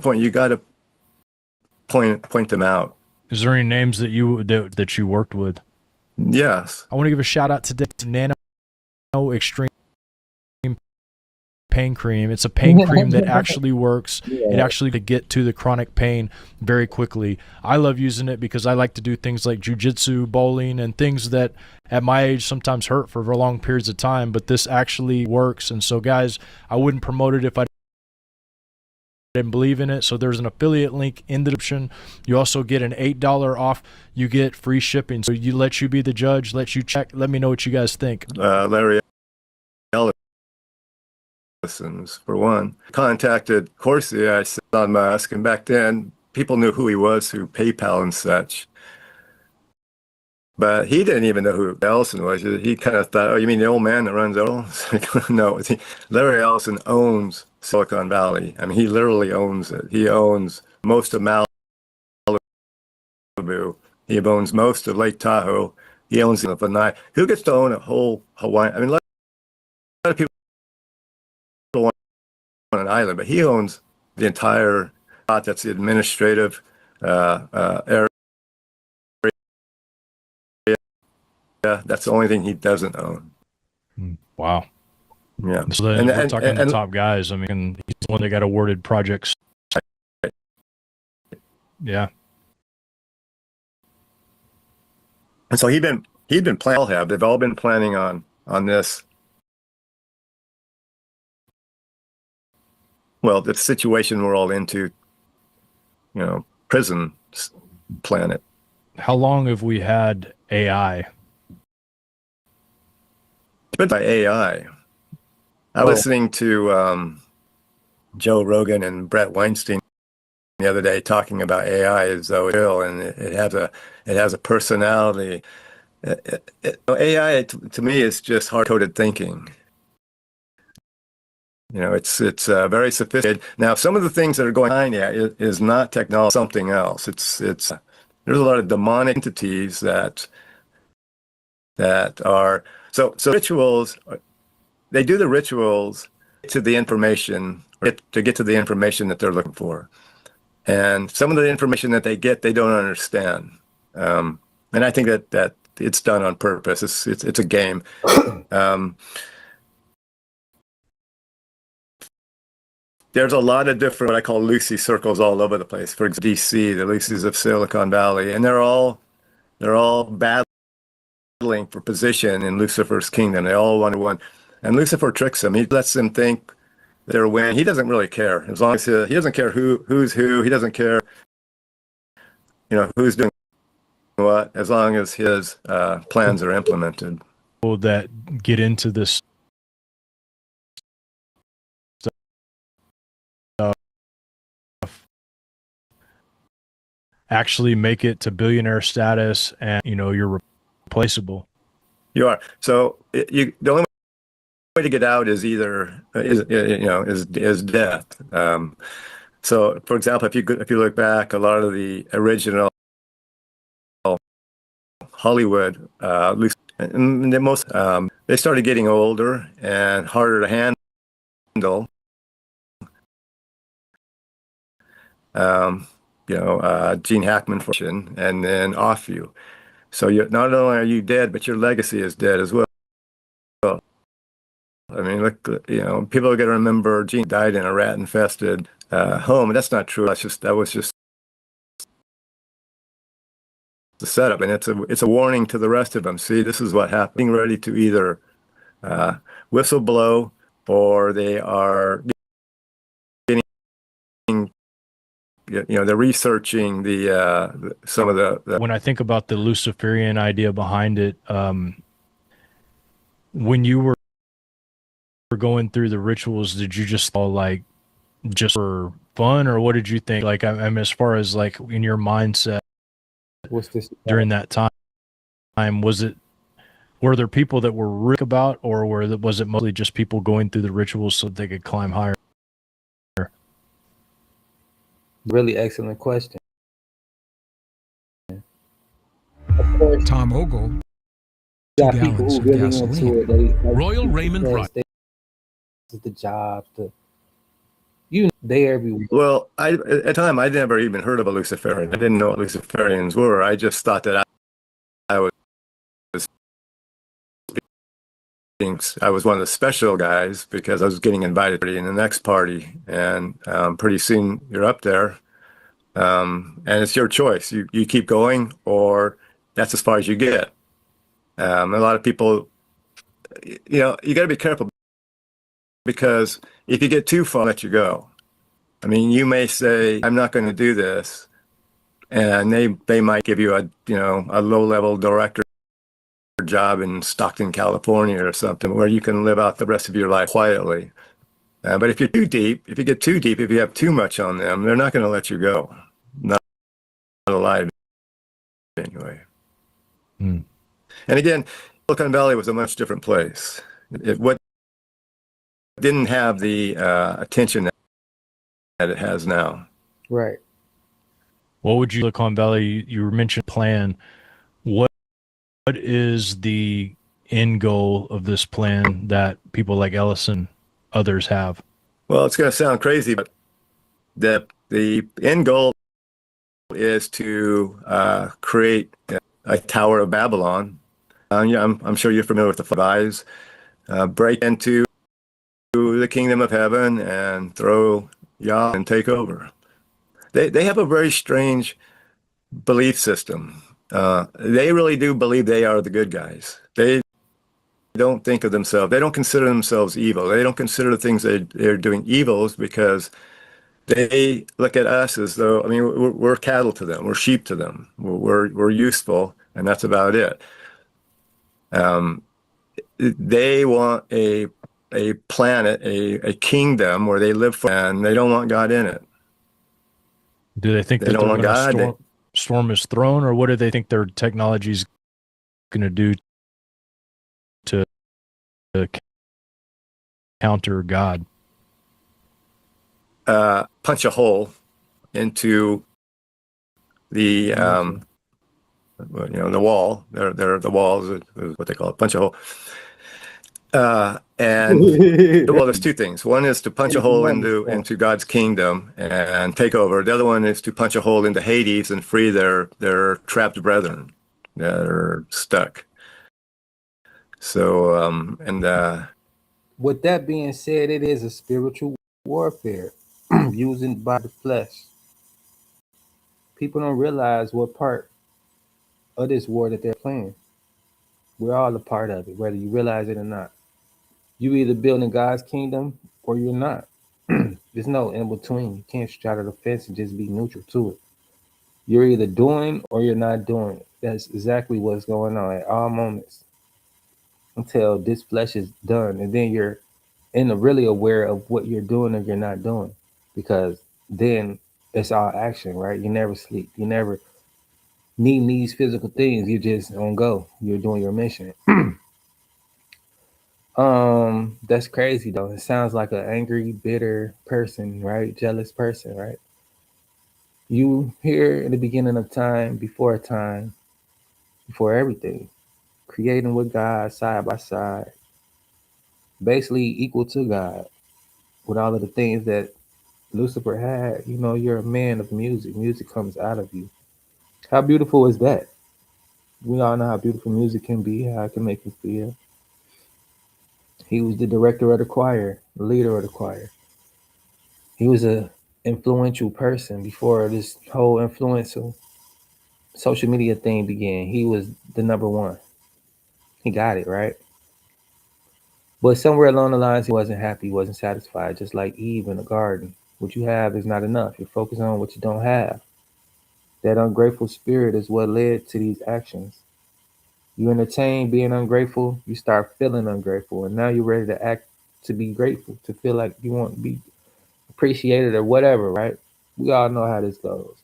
point, you got to point them out. is there any names that you worked with? Yes. I want to give a shout out to Nano Extreme Pain Cream. It's a pain cream that actually works. Yeah. It actually to get to the chronic pain very quickly. I love using it because I like to do things like jujitsu, bowling, and things that at my age sometimes hurt for long periods of time, but this actually works. And so guys, I wouldn't promote it if I didn't believe in it. So there's an affiliate link in the description. You also get an $8 off. You get free shipping. So let you be the judge, let you check. Let me know what you guys think. Larry Ellison's, for one, contacted Corsi. I said on Musk, and back then people knew who he was through PayPal and such. But he didn't even know who Ellison was. He kind of thought, oh, you mean the old man that runs Oil? No, Larry Ellison owns Silicon Valley. I mean, he literally owns it. He owns most of Malibu. He owns most of Lake Tahoe. He owns the Lanai. Who gets to own a whole Hawaii? I mean, a lot of people want an island, but he owns the entire spot. That's the administrative area. That's the only thing he doesn't own. Wow. Yeah. So we're talking the top guys. I mean, he's the one that got awarded projects. Yeah. And so he'd been planning. They've all been planning on this. Well, the situation we're all into, prison planet. How long have we had AI? It's been by AI. I was listening to Joe Rogan and Brett Weinstein the other day talking about AI as though it's real, and it has a personality. AI to me is just hard-coded thinking. It's very sophisticated. Now, some of the things that are going on is not technology, something else. There's a lot of demonic entities that are so rituals. They do the rituals to the information, to get to the information that they're looking for. And some of the information that they get, they don't understand. And I think that it's done on purpose. It's a game. there's a lot of different what I call Lucy circles all over the place. For example, DC, the Lucys of Silicon Valley, and they're all battling for position in Lucifer's kingdom. They all want to win, and Lucifer tricks them. He lets them think they're winning. He doesn't really care as long as he doesn't care who's who. He doesn't care, who's doing what, as long as his plans are implemented. People that get into this stuff actually make it to billionaire status, and you're replaceable. You are. So the only way to get out is either is death. So, for example, if you look back, a lot of the original Hollywood, and the most they started getting older and harder to handle. Gene Hackman, and then off you. So not only are you dead, but your legacy is dead as well. I mean, look, people are going to remember Gene died in a rat-infested home. That's not true. That was just the setup, and it's a warning to the rest of them. See, this is what happened. Being ready to either whistle blow, or they are getting, they're researching some of the. When I think about the Luciferian idea behind it, when you were going through the rituals, did you just all just for fun, or what did you think? Like, I'm as far as like in your mindset. What's this during that time? Were there people that were rick about, or was it mostly just people going through the rituals so they could climb higher? Really excellent question. Of course, Tom Ogle, got 2 people gallons who of really gasoline. into it. Royal Raymond Price. This is the job. They every week. Well, at the time, I'd never even heard of a Luciferian. I didn't know what Luciferians were. I just thought that I was one of the special guys because I was getting invited to the next party, and pretty soon you're up there, and it's your choice. You keep going, or that's as far as you get. A lot of people, you got to be careful, because if you get too far, let you go. I mean, you may say, I'm not going to do this, and they might give you a low-level director job in Stockton, California or something, where you can live out the rest of your life quietly. But if you get too deep, if you have too much on them, they're not going to let you go. Not alive anyway. Hmm. And again, Silicon Valley was a much different place. It didn't have the attention that it has now. Right. What would you, Silicon Valley, you mentioned plan. What is the end goal of this plan that people like Ellis and others have? Well, it's going to sound crazy, but the end goal is to create a Tower of Babylon. I'm sure you're familiar with the 5 eyes. Break into the kingdom of heaven and throw Yah and take over. They have a very strange belief system. They really do believe they are the good guys. They don't think of themselves. They don't consider themselves evil. They don't consider the things they're doing evils, because they look at us as though, I mean, we're cattle to them. We're sheep to them. We're useful, and that's about it. They want a planet, a kingdom where they live for, and they don't want God in it. Do they think They that don't they're want going to God. storm his throne, or what do they think their technology is going to do to counter God? Punch a hole into the the wall. They're the walls, is what they call it. Punch a hole. And well, there's 2 things. One is to punch a hole into God's kingdom and take over. The other one is to punch a hole into Hades and free their trapped brethren that are stuck. So, With that being said, it is a spiritual warfare. using by the flesh. People don't realize what part of this war that they're playing. We're all a part of it, whether you realize it or not. You either building God's kingdom or you're not. There's no in between. You can't straddle the fence and just be neutral to it. You're either doing or you're not doing it. That's exactly what's going on at all moments until this flesh is done. And then you're really aware of what you're doing or you're not doing. Because then it's all action, right? You never sleep. You never need these physical things. You're just on go. You're doing your mission. That's crazy though. It sounds like an angry, bitter person, right? Jealous person, right? You here in the beginning of time, before everything, creating with God side by side, basically equal to God with all of the things that Lucifer had. You know, you're a man of music. Music comes out of you. How beautiful is that? We all know how beautiful music can be, how it can make you feel. He was the director of the choir, the leader of the choir. He was a influential person before this whole influential social media thing began. He was the number one. He got it, right? But somewhere along the lines, he wasn't happy, wasn't satisfied, just like Eve in the garden. What you have is not enough. You're focused on what you don't have. That ungrateful spirit is what led to these actions. You entertain being ungrateful, you start feeling ungrateful, and now you're ready to act to be grateful, to feel like you want to be appreciated or whatever, right? We all know how this goes.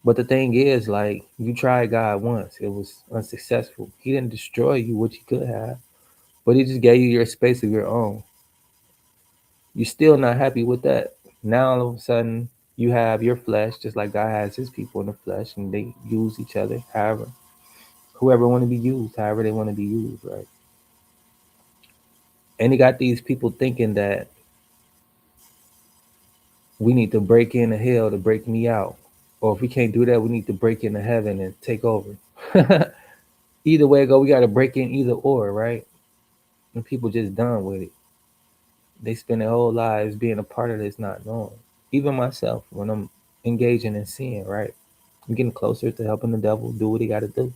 But the thing is, like, you tried God once, it was unsuccessful. He didn't destroy you, which he could have, but he just gave you your space of your own. You're still not happy with that. Now all of a sudden, you have your flesh, just like God has his people in the flesh, and they use each other, however, whoever want to be used, however they want to be used, right? And he got these people thinking that we need to break into hell to break me out. Or if we can't do that, we need to break into heaven and take over. Either way it go, we got to break in either or, right? And people just done with it. They spend their whole lives being a part of this, not knowing. Even myself, when I'm engaging in sin, right? I'm getting closer to helping the devil do what he got to do.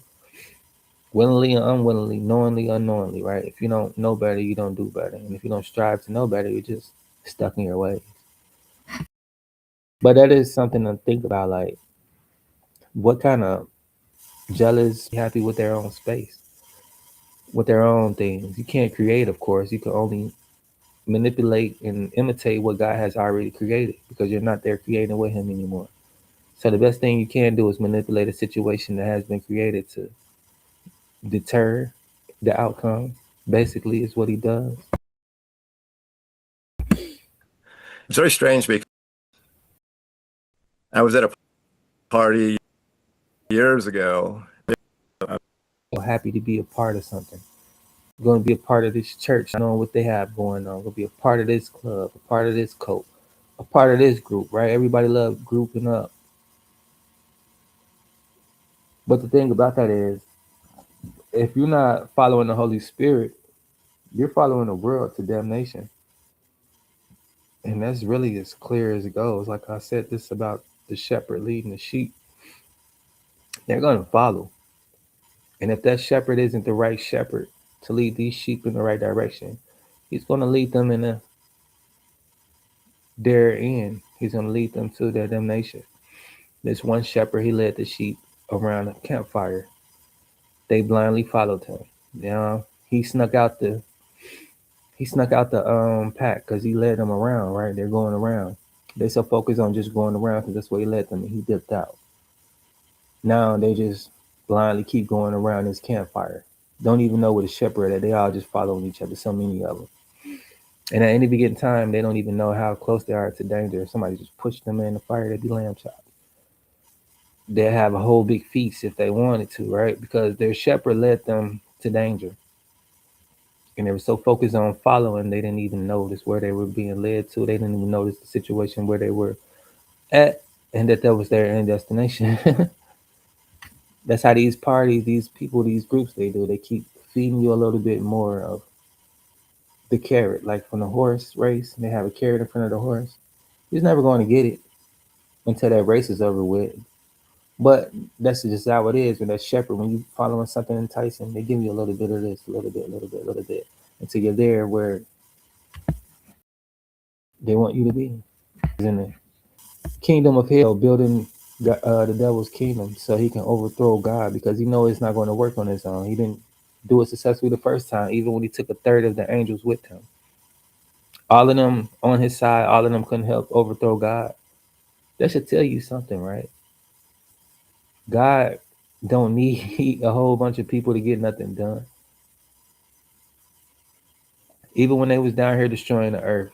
Willingly or unwillingly, knowingly, unknowingly, right? If you don't know better, you don't do better. And if you don't strive to know better, you're just stuck in your ways. But that is something to think about, like, what kind of jealous, happy with their own space, with their own things. You can't create, of course. You can only manipulate and imitate what God has already created because you're not there creating with him anymore. So the best thing you can do is manipulate a situation that has been created to deter the outcome. Basically, is what he does. It's very strange because I was at a party years ago. So happy to be a part of something. I'm going to be a part of this church, knowing what they have going on. I'm going to be a part of this club, a part of this cult, a part of this group, right? Everybody loves grouping up. But the thing about that is, if you're not following the Holy Spirit, you're following the world to damnation. And that's really as clear as it goes. Like I said, this about the shepherd leading the sheep. They're going to follow. And if that shepherd isn't the right shepherd to lead these sheep in the right direction, he's going to lead them in their end. He's going to lead them to their damnation. This one shepherd, he led the sheep around a campfire. They blindly followed him. You know, he snuck out the pack because he led them around, right? They're going around. They so focused on just going around because that's where he led them and he dipped out. Now they just blindly keep going around this campfire. Don't even know where the shepherd is. They all just following each other, so many of them. And at any given time, they don't even know how close they are to danger. If somebody just pushed them in the fire, they'd be lamb chopped. They'd have a whole big feast if they wanted to, right? Because their shepherd led them to danger. And they were so focused on following, they didn't even notice where they were being led to. They didn't even notice the situation where they were at and that was their end destination. That's how these parties, these people, these groups, they do. They keep feeding you a little bit more of the carrot, like from the horse race, they have a carrot in front of the horse. He's never going to get it until that race is over with. But that's just how it is with that shepherd. When you following something enticing, they give you a little bit of this, a little bit, a little bit, a little bit, until you're there where they want you to be. In the kingdom of hell, building the devil's kingdom so he can overthrow God because he knows it's not going to work on his own. He didn't do it successfully the first time, even when he took a third of the angels with him. All of them on his side, all of them couldn't help overthrow God. That should tell you something, right? God don't need a whole bunch of people to get nothing done. Even when they was down here destroying the earth,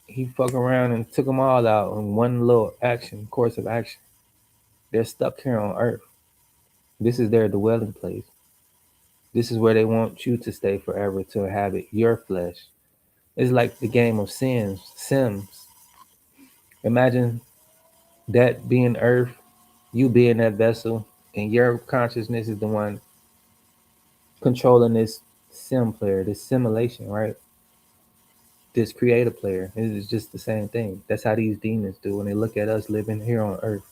he fuck around and took them all out in one little course of action. They're stuck here on earth. This is their dwelling place. This is where they want you to stay forever to inhabit your flesh. It's like the game of Sims. Imagine that being earth, you being that vessel, and your consciousness is the one controlling this sim player, this simulation, right? This creator player. It's just the same thing. That's how these demons do when they look at us living here on earth.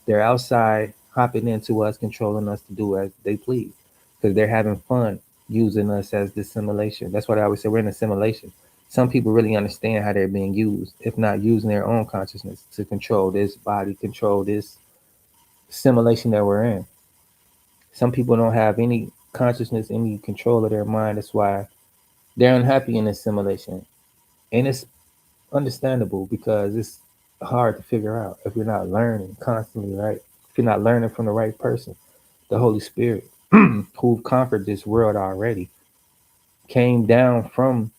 They're outside hopping into us, controlling us to do as they please. Because they're having fun using us as this simulation. That's what I always say, we're in a simulation. Some people really understand how they're being used, if not using their own consciousness to control this body, control this simulation that we're in. Some people don't have any consciousness, any control of their mind. That's why they're unhappy in this simulation. And it's understandable because it's hard to figure out if you're not learning constantly, right? If you're not learning from the right person, the Holy Spirit, who conquered this world already, came down from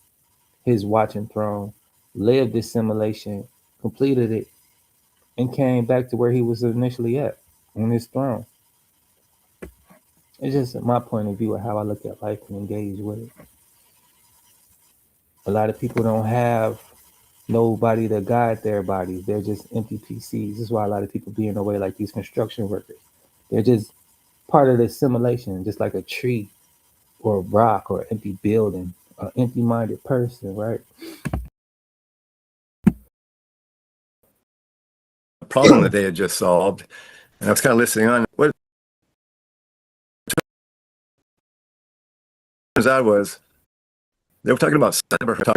his watching throne, lived this simulation, completed it, and came back to where he was initially at, on his throne. It's just my point of view of how I look at life and engage with it. A lot of people don't have nobody to guide their bodies. They're just empty PCs. This is why a lot of people be in the way like these construction workers. They're just part of the simulation, just like a tree or a rock or an empty building, an empty-minded person, right? Problem that they had just solved. And I was kind of listening on. What turns out was they were talking about cyber,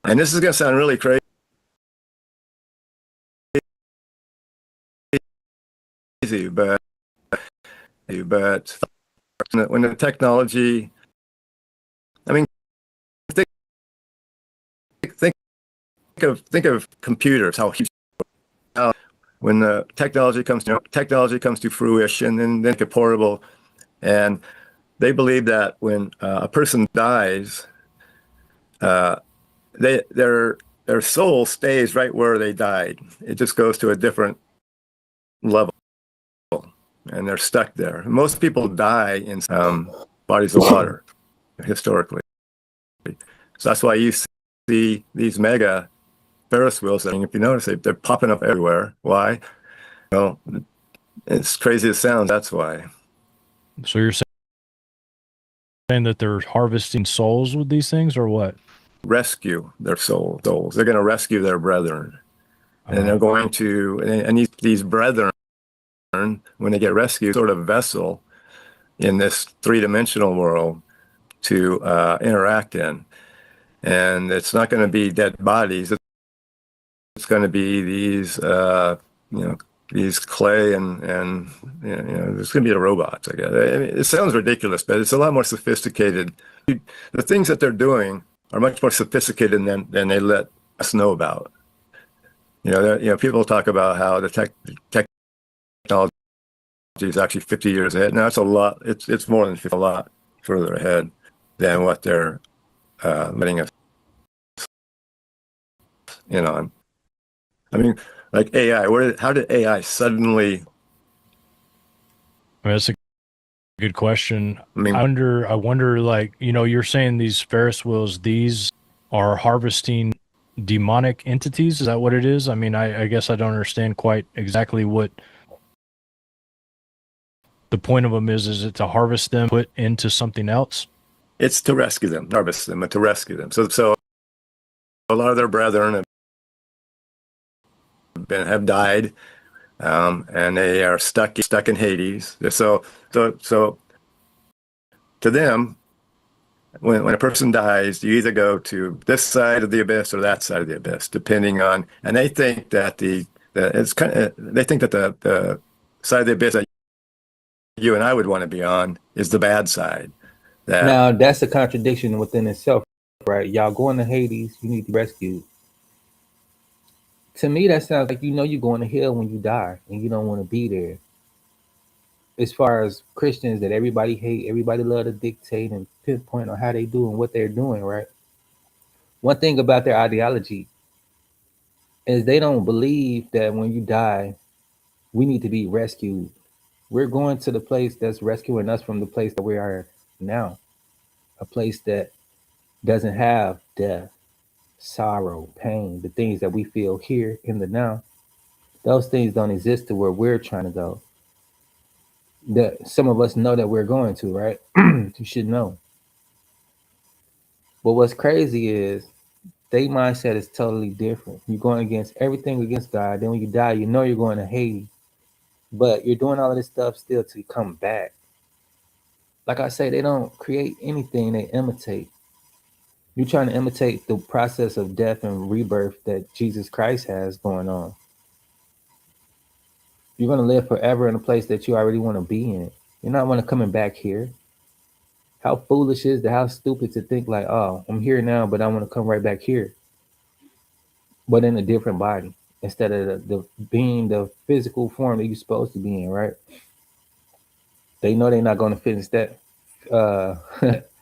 and this is going to sound really crazy, but when the technology, I mean, think of computers, how huge. When the technology comes to fruition, and then portable, and they believe that when a person dies, their soul stays right where they died. It just goes to a different level, and they're stuck there. Most people die in bodies of water historically, so that's why you see these mega Ferris wheels. If you notice, they're popping up everywhere. Why? Well, it's crazy as it sounds. That's why. So you're saying that they're harvesting souls with these things, or what? Rescue their souls. They're going to rescue their brethren, and they're going to. And these brethren, when they get rescued, sort of vessel in this three-dimensional world to interact in, and it's not going to be dead bodies. It's going to be these, these clay and there's going to be the robots. I guess. I mean, it sounds ridiculous, but it's a lot more sophisticated. The things that they're doing are much more sophisticated than they let us know about. People talk about how the technology is actually 50 years ahead. Now it's a lot. It's more than 50, a lot further ahead than what they're letting us in on. I mean, like AI. How did AI suddenly? I mean, that's a good question. I wonder. Like, you're saying these Ferris wheels, these are harvesting demonic entities. Is that what it is? I mean, I guess I don't understand quite exactly what the point of them is. Is it to harvest them, put into something else? It's to rescue them, harvest them, and to rescue them. So a lot of their brethren have died, and they are stuck in Hades. So to them, when a person dies, you either go to this side of the abyss or that side of the abyss, depending on. And they think that they think that the side of the abyss that you and I would want to be on is the bad side. Now that's a contradiction within itself, right? Y'all going to Hades, you need to be rescued. To me, that sounds like you're going to hell when you die, and you don't want to be there. As far as Christians that everybody hate, everybody love to dictate and pinpoint on how they do and what they're doing, right? One thing about their ideology is they don't believe that when you die, we need to be rescued. We're going to the place that's rescuing us from the place that we are now, a place that doesn't have death, sorrow, pain, the things that we feel here in the now. Those things don't exist to where we're trying to go. That some of us know that we're going to, right? You should know. But what's crazy is their mindset is totally different. You're going against everything against God. Then when you die, you know you're going to Hades. But you're doing all of this stuff still to come back. Like I say, they don't create anything, they imitate. You're trying to imitate the process of death and rebirth that Jesus Christ has going on. You're going to live forever in a place that you already want to be in. You're not want to coming back here. How foolish is that? How stupid to think like, oh, I'm here now, but I want to come right back here. But in a different body instead of the being the physical form that you're supposed to be in, right? They know they're not going to finish that,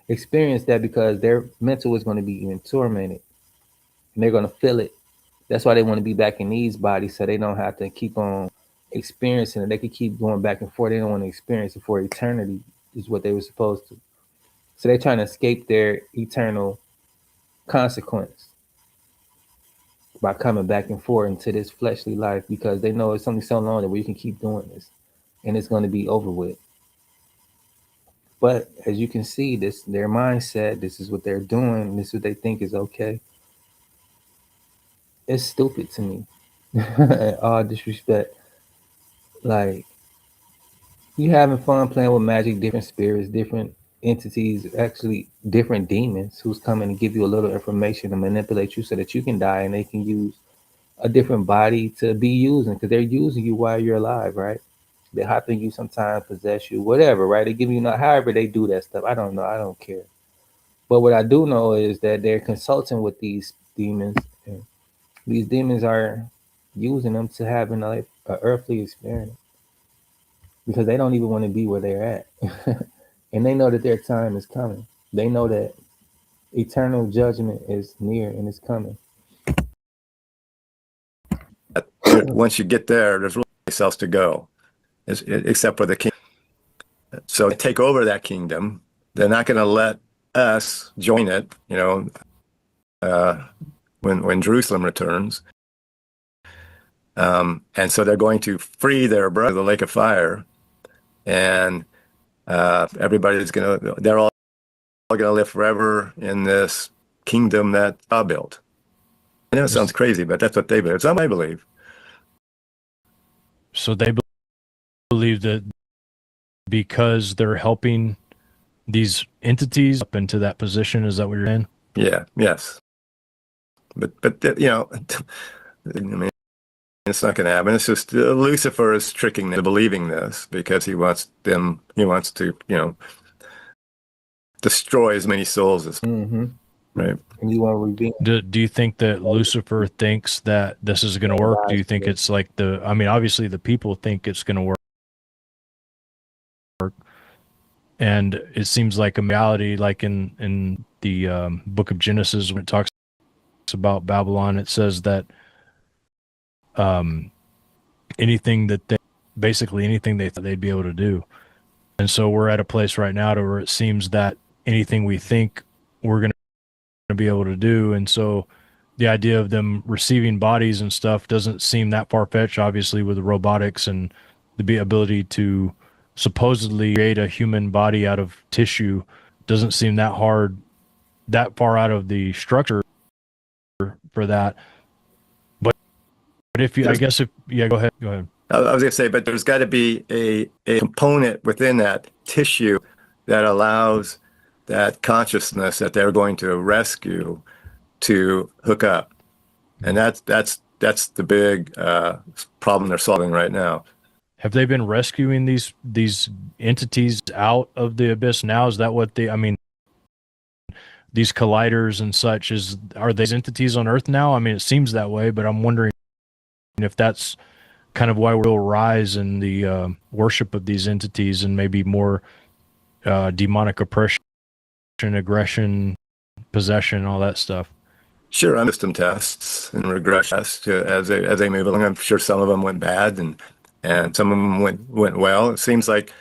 experience that, because their mental is going to be tormented and they're going to feel it. That's why they want to be back in these bodies so they don't have to keep on experiencing it. They could keep going back and forth. They don't want to experience it for eternity, is what they were supposed to. So they're trying to escape their eternal consequence by coming back and forth into this fleshly life, because they know it's only so long that we can keep doing this and it's going to be over with. But as you can see, this their mindset, this is what they're doing, this is what they think is okay. It's stupid to me. All disrespect. Like, you having fun playing with magic, different spirits, different entities, actually different demons who's coming to give you a little information to manipulate you so that you can die, and they can use a different body to be using, because they're using you while you're alive, right? They hop in you sometimes, possess you, whatever, right? They give you however they do that stuff. I don't know. I don't care. But what I do know is that they're consulting with these demons, and these demons are using them to have an earthly experience, because they don't even want to be where they're at. And they know that their time is coming. They know that eternal judgment is near and it's coming. Once you get there, there's really no place else to go, except for the king. So they take over that kingdom. They're not going to let us join it, when Jerusalem returns. And so they're going to free their brother, the lake of fire, and they're all going to live forever in this kingdom that God built. I know it sounds crazy, but that's what they believe. It's not what I believe. So they believe that because they're helping these entities up into that position, is that what you're saying? Yeah, yes. But I mean, it's not going to happen. It's just Lucifer is tricking them into believing this because he wants to, destroy as many souls as right. And you want to redeem. Do you think that Lucifer thinks that this is going to work? Do you think it's like obviously the people think it's going to work. And it seems like a reality, like in the book of Genesis, when it talks about Babylon, it says that anything they thought they'd be able to do. And so we're at a place right now to where it seems that anything we think we're going to be able to do. And so the idea of them receiving bodies and stuff doesn't seem that far-fetched, obviously, with the robotics and the ability to supposedly create a human body out of tissue. Doesn't seem that hard, that far out of the structure for that. But if you, I There's- guess if, yeah, go ahead. I was going to say, but there's got to be a component within that tissue that allows that consciousness that they're going to rescue to hook up, and that's the big problem they're solving right now. Have they been rescuing these entities out of the abyss now? Is that what I mean, these colliders and such, are these entities on Earth now? I mean, it seems that way, but I'm wondering if that's kind of why we'll rise in the worship of these entities and maybe more demonic oppression, aggression, possession, all that stuff. Sure, I'm system tests and regression tests as they move along. I'm sure some of them went bad and some of them went well. It seems like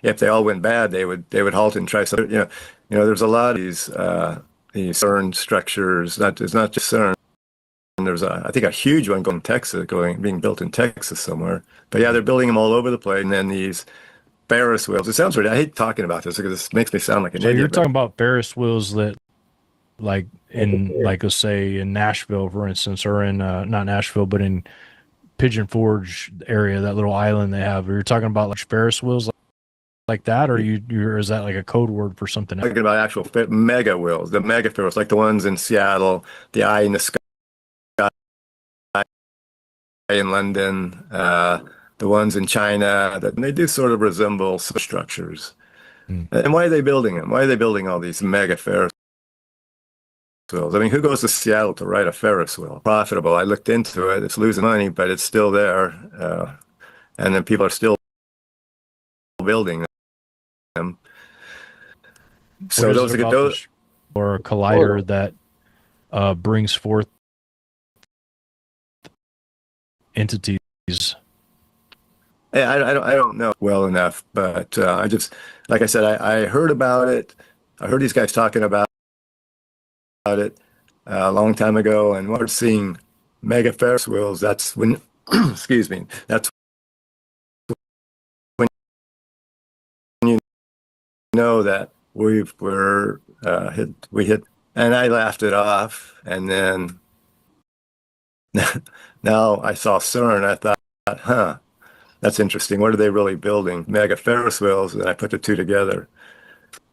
if they all went bad, they would halt and try something. There's a lot of these CERN structures. It's not just CERN. There's I think a huge one being built in Texas somewhere. But yeah, they're building them all over the place. And then these Ferris wheels. It sounds weird. I hate talking about this because this makes me sound like an So idiot. you're talking about Ferris wheels that, like let's say in Nashville, for instance, or in not Nashville, but in Pigeon Forge area, that little island they have. You're talking about like Ferris wheels like that, or is that like a code word for something else? Talking about actual mega wheels, the mega Ferris, like the ones in Seattle, the Eye in the Sky in London, the ones in China, that they do sort of resemble structures. And why are they building them? Why are they building all these mega Ferris wheels? I mean, who goes to Seattle to ride a Ferris wheel? Profitable. I looked into it. It's losing money, but it's still there. And then people are still building them. So those are those, or a collider that brings forth entities. I don't know well enough, but I just, like I said, I heard about it. I heard these guys talking about it a long time ago, and we're seeing mega Ferris wheels. That's when, excuse me, that's when you know that we hit, and I laughed it off, and then now I saw CERN. I thought, that's interesting. What are they really building? Mega Ferris wheels, and I put the two together.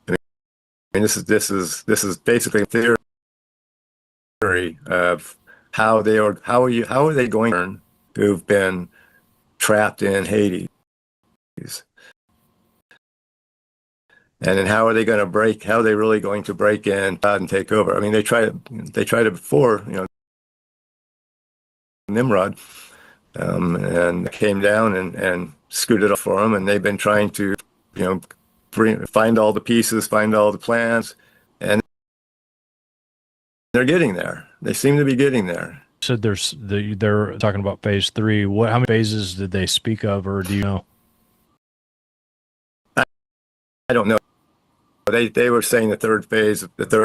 I mean, this is basically theory of how are they going to learn who've been trapped in Hades, and then how are they really going to break in and take over? I mean, they tried it before, Nimrod, and came down and screwed it up for them, and they've been trying to, find all the pieces, find all the plans, and they're getting there. They seem to be getting there. So they're talking about phase 3. How many phases did they speak of, or do you know? I don't know. They were saying the third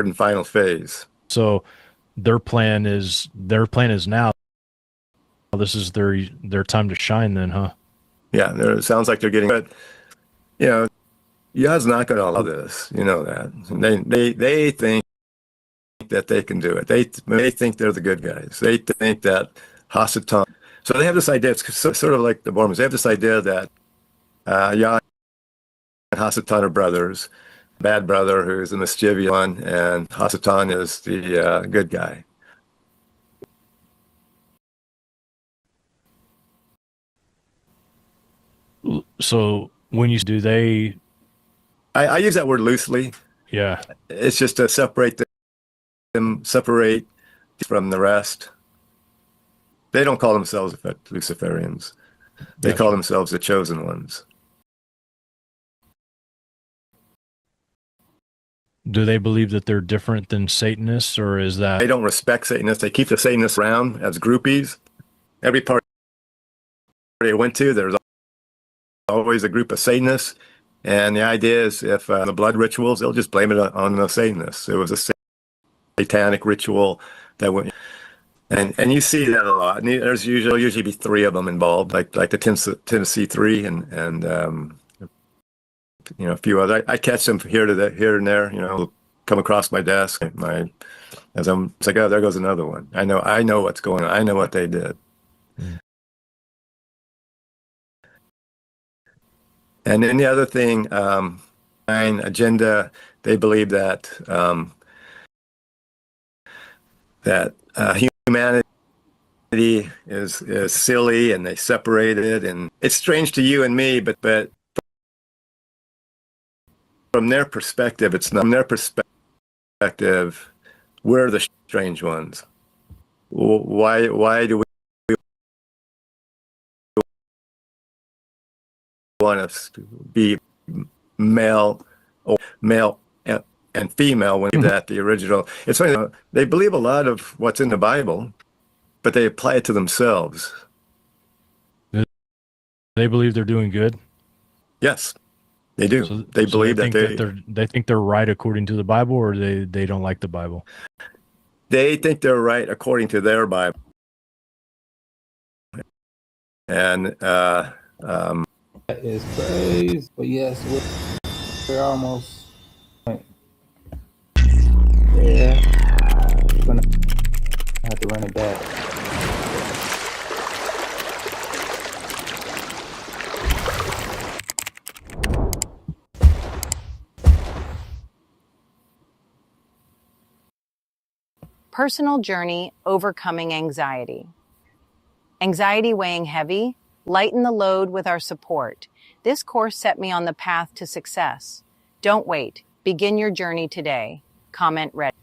and final phase. So their plan is now. This is their time to shine then, huh? Yeah, it sounds like they're getting, but Yah's not going to allow this. You know that. They think that they can do it. They think they're the good guys. They think that Hasatan. So they have this idea. It's sort of like the Mormons. They have this idea that Yah and Hasatan are brothers. Bad brother who's the mischievous one, and Hasatan is the good guy. So when you do they, I use that word loosely. yeah, It's just to separate from the rest. They don't call themselves Luciferians. They call themselves the chosen ones. do they believe that they're different than Satanists, or is that They don't respect Satanists. They keep the Satanists around as groupies. Every party I went to, there's always a group of Satanists. And the idea is if the blood rituals, they'll just blame it on the Satanists. It was a satanic ritual that went. And you see that a lot. And there's usually be 3 of them involved, like the Tennessee 3 and a few other. I catch them here and there. Come across my desk. My As it's like, oh, there goes another one. I know what's going on. I know what they did. And then the other thing, agenda, they believe that humanity is silly, and they separate it, and it's strange to you and me, but from their perspective, it's not. From their perspective, we're the strange ones. Why do we want to be male and female when that the original? It's funny, they believe a lot of what's in the Bible, but they apply it to themselves. They believe they're doing good. Yes, they do. So they believe they think they're right according to the Bible, or they don't like the Bible. They think they're right according to their Bible. And that is crazy. But yes, we're almost. Yeah, I'm gonna have to run it back. Personal journey, overcoming anxiety. Anxiety weighing heavy? Lighten the load with our support. This course set me on the path to success. Don't wait. Begin your journey today. Comment ready.